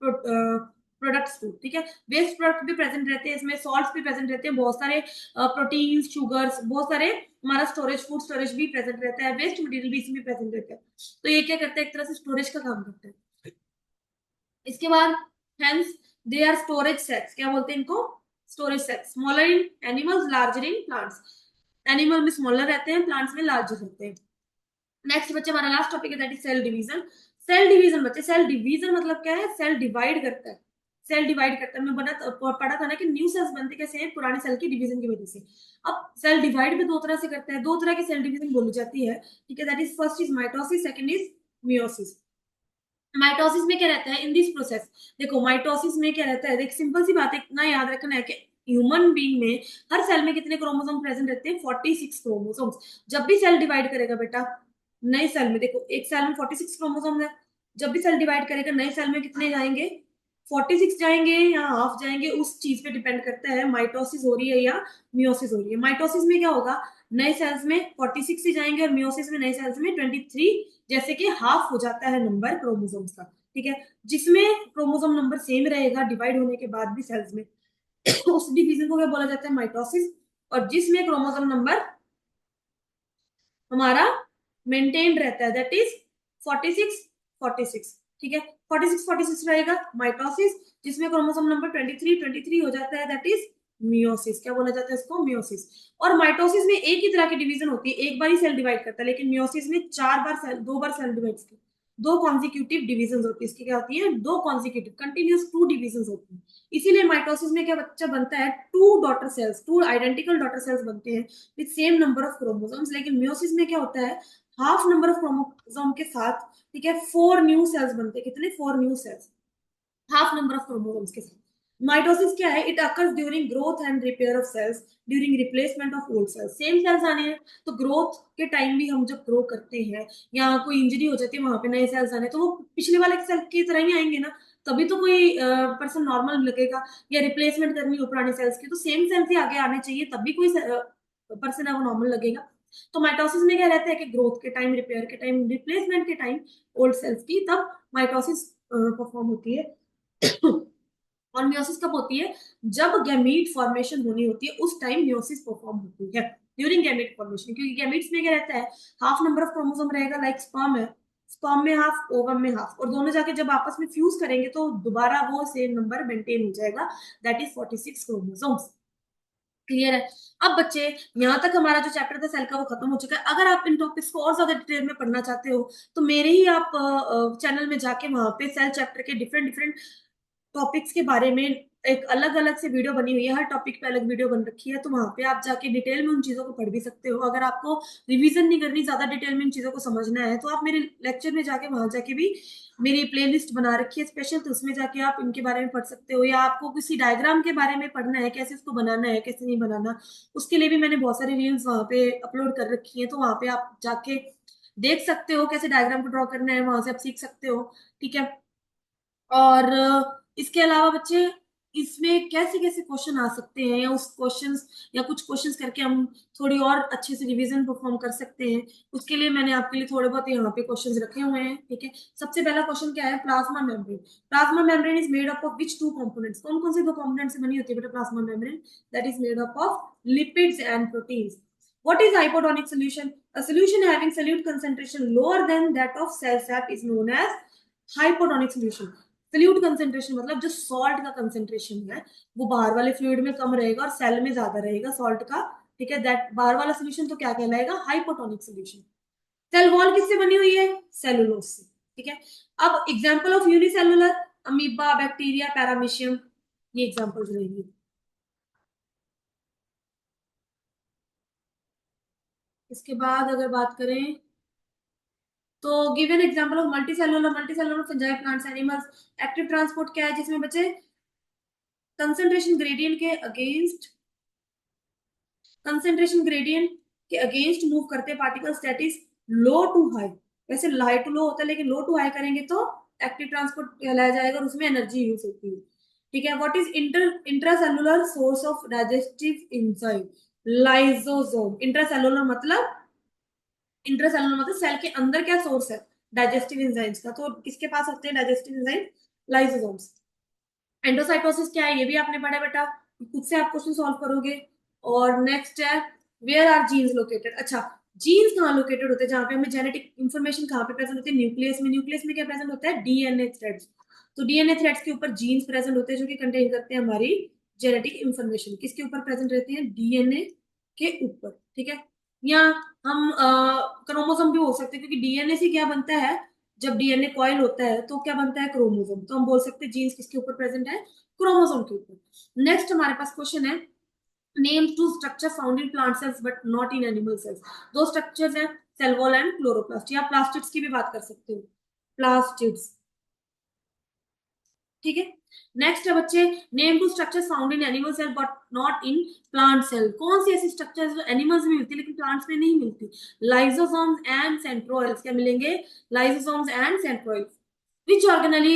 A: products too, ठीक है। वेस्ट प्रोडक्ट भी प्रेजेंट रहते हैं इसमें, सॉल्ट्स भी प्रेजेंट रहते हैं, बहुत सारे प्रोटीन्स, शुगर्स, बहुत सारे हमारा स्टोरेज, फूड स्टोरेज भी प्रेजेंट रहता है, वेस्ट मटेरियल भी इसमें प्रेजेंट रहता है। तो ये क्या करता है, एक तरह से स्टोरेज का काम करता है। इसके बाद hence they are storage sacs, क्या बोलते हैं इनको, storage sacs, smaller in animals, larger in plants. Animal में स्मॉलर रहते हैं, प्लांट्स में लार्जर रहते हैं। नेक्स्ट बच्चे हमारा लास्ट टॉपिक है that is cell division. Cell division बच्चे, सेल डिवीजन मतलब क्या है, सेल डिवाइड करता है, सेल डिवाइड करता है। मैं पढ़ा था ना कि न्यू सेल्स बनते कैसे हैं, पुराने सेल की डिवीजन की वजह से। अब सेल डिवाइड भी दो तरह से करता है, दो तरह की सेल डिवीजन बोली जाती है, ठीक है। That is first is mitosis, second is meiosis. Mitosis में क्या रहता है, इन दिस प्रोसेस, देखो माइटोसिस में क्या रहता है, देख सिंपल सी बात है, इतना याद रखना है कि ह्यूमन बीइंग में हर सेल में कितने क्रोमोसोम प्रेजेंट रहते हैं, 46 क्रोमोसोम्स। जब भी सेल डिवाइड करेगा बेटा, नए सेल में देखो एक सेल में 46 क्रोमोसोम है, जब भी सेल डिवाइड करेगा नए सेल में कितने जाएंगे, 46 जाएंगे या हाफ जाएंगे, उस चीज पे डिपेंड करता है माइटोसिस हो रही है या मियोसिस हो रही है। माइटोसिस में क्या होगा, नए सेल्स में 46 ही जाएंगे, और मियोसिस में नए सेल्स में 23, जैसे कि हाफ हो जाता है नंबर क्रोमोसोम्स का, ठीक है। जिसमें क्रोमोसोम नंबर सेम रहेगा डिवाइड होने के बाद भी सेल्स में, उस डिवीजन को क्या बोला जाता है, माइटोसिस। और जिसमें क्रोमोसोम नंबर हमारा मेंटेन रहता है, दैट इज 46 46, ठीक है। 46 46 रहेगा माइटोसिस। जिसमें क्रोमोसोम नंबर 23 हो जाता है, दैट इज मियोसिस। क्या बोला जाता है इसको, मियोसिस। और माइटोसिस में एक ही तरह की डिवीजन होती है, एक बार ही सेल डिवाइड करता है, लेकिन मियोसिस में चार बार सेल, दो बार सेल डिवाइड, दो कॉन्जिक्यूटिव डिवीजन होती है इसकी, क्या होती है, दो कॉन्जिक्यूटिव कंटिन्यूस टू डिवीजन होती है। इसीलिए माइटोसिस में क्या बच्चा बनता है, two daughter cells, two identical daughter cells बनते हैं with same number of chromosomes. लेकिन मियोसिस में क्या होता है, हाफ नंबर ऑफ क्रोमोसोम के साथ, ठीक है, फोर न्यू सेल्स बनते हैं, कितने, four new cells, half number of chromosomes के साथ। माइटोसिस क्या है, it occurs during growth and repair of cells, during replacement of old cells. Same cells आने हैं, तो ग्रोथ के टाइम भी हम जब ग्रो करते हैं या कोई इंजरी हो जाती है वहां पे नए सेल्स आने, तो वो पिछले वाले सेल की तरह ही आएंगे ना, तभी तो कोई पर्सन नॉर्मल लगेगा। या रिप्लेसमेंट करनी हो पुराने सेल्स की, तो सेम सेल्स ही आगे आने चाहिए, तभी कोई पर्सन है वो नॉर्मल लगेगा। तो माइटोसिस में क्या रहता है कि ग्रोथ के टाइम, रिपेयर के टाइम, रिप्लेसमेंट के टाइम ओल्ड सेल्स की, तब माइटोसिस परफॉर्म होती है। और मियोसिस कब होती है, जब गैमीट फॉर्मेशन होनी होती है, उस टाइम मियोसिस परफॉर्म होती है, ड्यूरिंग गैमीट फॉर्मेशन। क्योंकि गैमीट्स में क्या रहता है, हाफ नंबर ऑफ क्रोमोसोम रहेगा, लाइक स्पर्म है, स्पर्म में हाफ, ओवम में हाफ, और दोनों जाके जब आपस में फ्यूज करेंगे तो दोबारा वो सेम नंबर मेंटेन हो जाएगा, दैट इज 46 क्रोमोसोम्स। क्लियर है। अब बच्चे, यहाँ तक हमारा जो चैप्टर था सेल का वो खत्म हो चुका है। अगर आप इन टॉपिक्स को और ज्यादा डिटेल में पढ़ना चाहते हो, तो मेरे ही आप चैनल में जाके वहां पे सेल चैप्टर के डिफरेंट डिफरेंट टॉपिक्स के बारे में एक अलग अलग से वीडियो बनी हुई है, हर टॉपिक पे अलग वीडियो बन रखी है, तो वहां पे आप जाके डिटेल में उन चीजों को पढ़ भी सकते हो। अगर आपको रिवीजन नहीं करनी, ज्यादा डिटेल में इन चीजों को समझना है, तो आप मेरे लेक्चर में जाके वहां जाके भी मेरी प्लेलिस्ट बना रखी है स्पेशल, तो उसमें जाके आप इनके बारे में पढ़ सकते हो। या आपको किसी डायग्राम के बारे में पढ़ना है, कैसे उसको बनाना है, कैसे नहीं बनाना, उसके लिए भी मैंने बहुत सारी रील्स वहां पे अपलोड कर रखी है, तो वहां पे आप जाके देख सकते हो कैसे डायग्राम को ड्रॉ करना है, वहां से आप सीख सकते हो, ठीक है। और इसके अलावा बच्चे इसमें कैसे कैसे क्वेश्चन आ सकते हैं, या उस क्वेश्चंस या कुछ क्वेश्चंस करके हम थोड़ी और अच्छे से रिवीजन परफॉर्म कर सकते हैं। उसके लिए मैंने आपके लिए थोड़े बहुत यहाँ पे क्वेश्चंस रखे हुए हैं, ठीक है। सबसे पहला क्वेश्चन क्या है, plasma membrane. Plasma membrane is made up of which two components, कौन कौन से दो कंपोनेंट से बनी होती है बेटा plasma membrane? That is made up of lipids and proteins. What is hypotonic solution? A solution having solute concentration lower than that of cell sap is known as hypotonic solution. Solute concentration मतलब जो salt का concentration है वो बाहर वाले fluid में कम रहेगा और सेल में ज्यादा रहेगा सॉल्ट का, ठीक है। दैट बाहर वाला सोल्यूशन तो क्या कहलाएगा, हाइपोटोनिक सोल्यूशन। सेल वॉल किससे बनी हुई है, सेलुलोज से, ठीक है। अब example of unicellular, amoeba, bacteria, paramecium, ये एग्जांपल्स रहेंगे। इसके बाद अगर बात करें तो give an example of multicellular, multicellular fungi, plants, animals. Active transport क्या है जिसमें बच्चे कंसंट्रेशन ग्रेडियंट के अगेंस्ट, कंसंट्रेशन ग्रेडियंट के अगेंस्ट मूव करते हैं particles, that is low to high. वैसे हाई टू लो होता है लेकिन लो टू हाई करेंगे तो एक्टिव ट्रांसपोर्ट कहलाया जाएगा और उसमें एनर्जी यूज होती है, ठीक है। What is intracellular source of digestive enzyme, lysosome. Intracellular मतलब सेल के अंदर क्या सोर्स है डाइजेस्टिव एंजाइम्स का, तो किसके पास होते हैं डाइजेस्टिव एंजाइम, लाइसोसोम्स। एंडोसाइटोसिस क्या है ये भी आपने पढ़ा बेटा, खुद से आप क्वेश्चन सॉल्व करोगे। और नेक्स्ट है वेयर आर जीन्स लोकेटेड। अच्छा, जीन्स कहाँ लोकेटेड होते हैं, जहाँ पे हमें जेनेटिक इन्फॉर्मेशन कहाँ पे प्रेजेंट होती है, न्यूक्लियस में। न्यूक्लियस में क्या प्रेजेंट होता है, डीएनए थ्रेड्स। तो डीएनए थ्रेड्स के ऊपर जीन्स प्रेजेंट होते हैं जो कि कंटेन करते हैं हमारी जेनेटिक इन्फॉर्मेशन। किसके ऊपर प्रेजेंट रहती है, डीएनए के ऊपर, ठीक है। या हम क्रोमोसोम भी हो सकते हैं क्योंकि डीएनए से क्या बनता है, जब डीएनए कॉइल होता है तो क्या बनता है, क्रोमोसोम। तो हम बोल सकते हैं जीन्स किसके ऊपर प्रेजेंट है, क्रोमोसोम के ऊपर। नेक्स्ट हमारे पास क्वेश्चन है, name two structure found in plant cells but not in animal cells. दो स्ट्रक्चर्स हैं, सेल वॉल एंड क्लोरोप्लास्ट, या प्लास्टिड्स की भी बात कर सकते हो, प्लास्टिड्स, ठीक है। नेक्स्ट है बच्चे, name two structures found in animal cell but not in plant cell. कौन सी ऐसी स्ट्रक्चर्स जो एनिमल्स में मिलती है लेकिन प्लांट्स में नहीं मिलती, लाइसोसोम्स एंड सेंट्रोइल्स। क्या मिलेंगे, lysosomes and centrioles. which organelle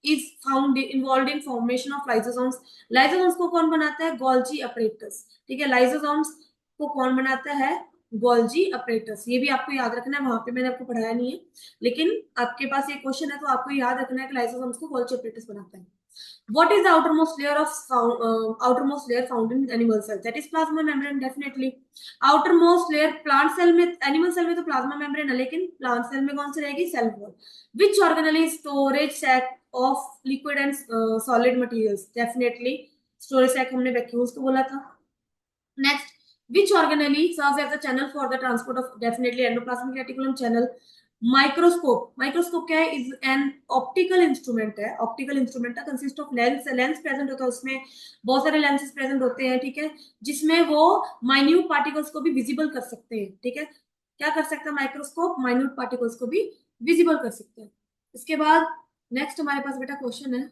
A: is found involved in formation of lysosomes। lysosomes को कौन बनाता है, गोल्जी अपरेटस, ठीक है। lysosomes को कौन बनाता है, गोल्जी अपरेटस। ये भी आपको याद रखना है, वहां पे मैंने आपको पढ़ाया नहीं है लेकिन आपके पास ये क्वेश्चन है तो आपको याद रखना है कि lysosomes को गोल्जी अपरेटस बनाता है। What is the outermost layer found in animal cells? That is plasma membrane, definitely. Outermost layer plant cell में, animal cell में तो plasma membrane है लेकिन plant cell में कौन सी रहेगी, cell wall। Which organelle is storage sac of liquid and solid materials? Definitely storage sac हमने vacuoles को बोला था। Next, which organelle serves as a channel for the transport of, definitely endoplasmic reticulum channel। Microscope, microscope क्या है, is an optical instrument है। Optical instrument का consist of lens, lens present होता है उसमें, बहुत सारे लेंसेज प्रेजेंट होते हैं, ठीक है, जिसमें वो माइन्यूट पार्टिकल्स को भी विजिबल कर सकते हैं, ठीक है। क्या कर सकता है माइक्रोस्कोप, माइन्यूट पार्टिकल्स को भी विजिबल कर सकते हैं। इसके बाद नेक्स्ट हमारे पास बेटा क्वेश्चन है,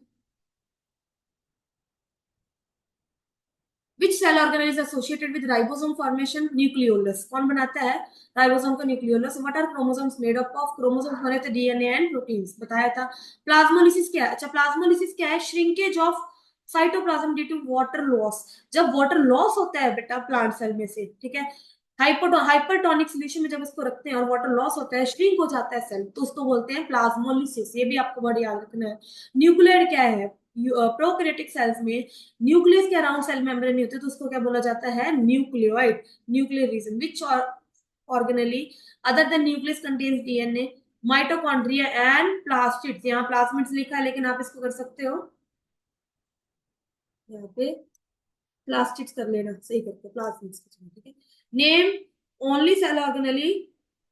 A: Which cell organelle is associated with ribosome formation? Nucleolus। कौन बनाता है राइबोसोम का, nucleolus. What are chromosomes made up of? Chromosomes बने थे डीएनए एंड प्रोटीन्स, बताया था। प्लाज्मोलिसिस क्या है, अच्छा प्लाज्मोलिसिस क्या है, shrinkage of cytoplasm due to water loss. जब वाटर लॉस होता है बेटा प्लांट सेल में से, ठीक है, हाइपरटोनिक सोल्यूशन में जब इसको रखते हैं और वाटर लॉस होता है, श्रिंक हो जाता है सेल, तो उसको बोलते हैं प्लाज्मोलिसिस। ये भी आपको बड़ी याद रखना है। न्यूक्लियर क्या है, प्रोकैरियोटिक सेल्स में न्यूक्लियस के अराउंड सेल मेम्ब्रेन नहीं होते तो उसको क्या बोला जाता है, nucleoid, nuclear region. Which organelle other than nucleus contains DNA, mitochondria and plastids. यहाँ प्लाज्मिड्स लिखा है लेकिन आप इसको कर सकते हो यहाँ पे प्लास्टिड्स कर लेना, सही करके प्लाज्मिड्स, ठीक है। Name only cell organelle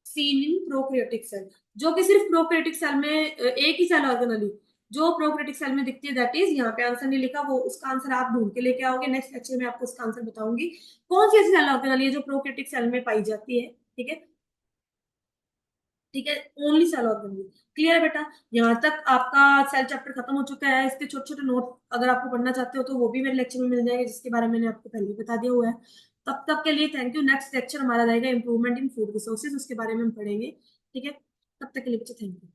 A: seen in prokaryotic cell, जो कि सिर्फ प्रोकैरियोटिक सेल में एक ही सेल ऑर्गेनेली जो प्रोकैरियोटिक सेल में दिखती है, दैट इज, यहाँ पे आंसर नहीं लिखा, वो उसका आंसर आप ढूंढ के लेके आओगे, नेक्स्ट लेक्चर में आपको उसका आंसर बताऊंगी। कौन सी ऐसी सेल ऑर्गेनेली है जो प्रोकैरियोटिक सेल में पाई जाती है, ठीक है, ठीक है, ओनली सेल ऑर्गेनेली। क्लियर है बेटा, यहाँ तक आपका सेल चैप्टर खत्म हो चुका है। इसके छोटे छोटे नोट अगर आपको पढ़ना चाहते हो तो वो भी मेरे लेक्चर में मिल जाएंगे, जिसके बारे में मैंने आपको पहले बता दिया हुआ है। तब तक के लिए थैंक यू। नेक्स्ट लेक्चर हमारा रहेगा इंप्रूवमेंट इन फूड रिसोर्सेज, उसके बारे में हम पढ़ेंगे, ठीक है। तब तक के लिए बच्चे थैंक यू।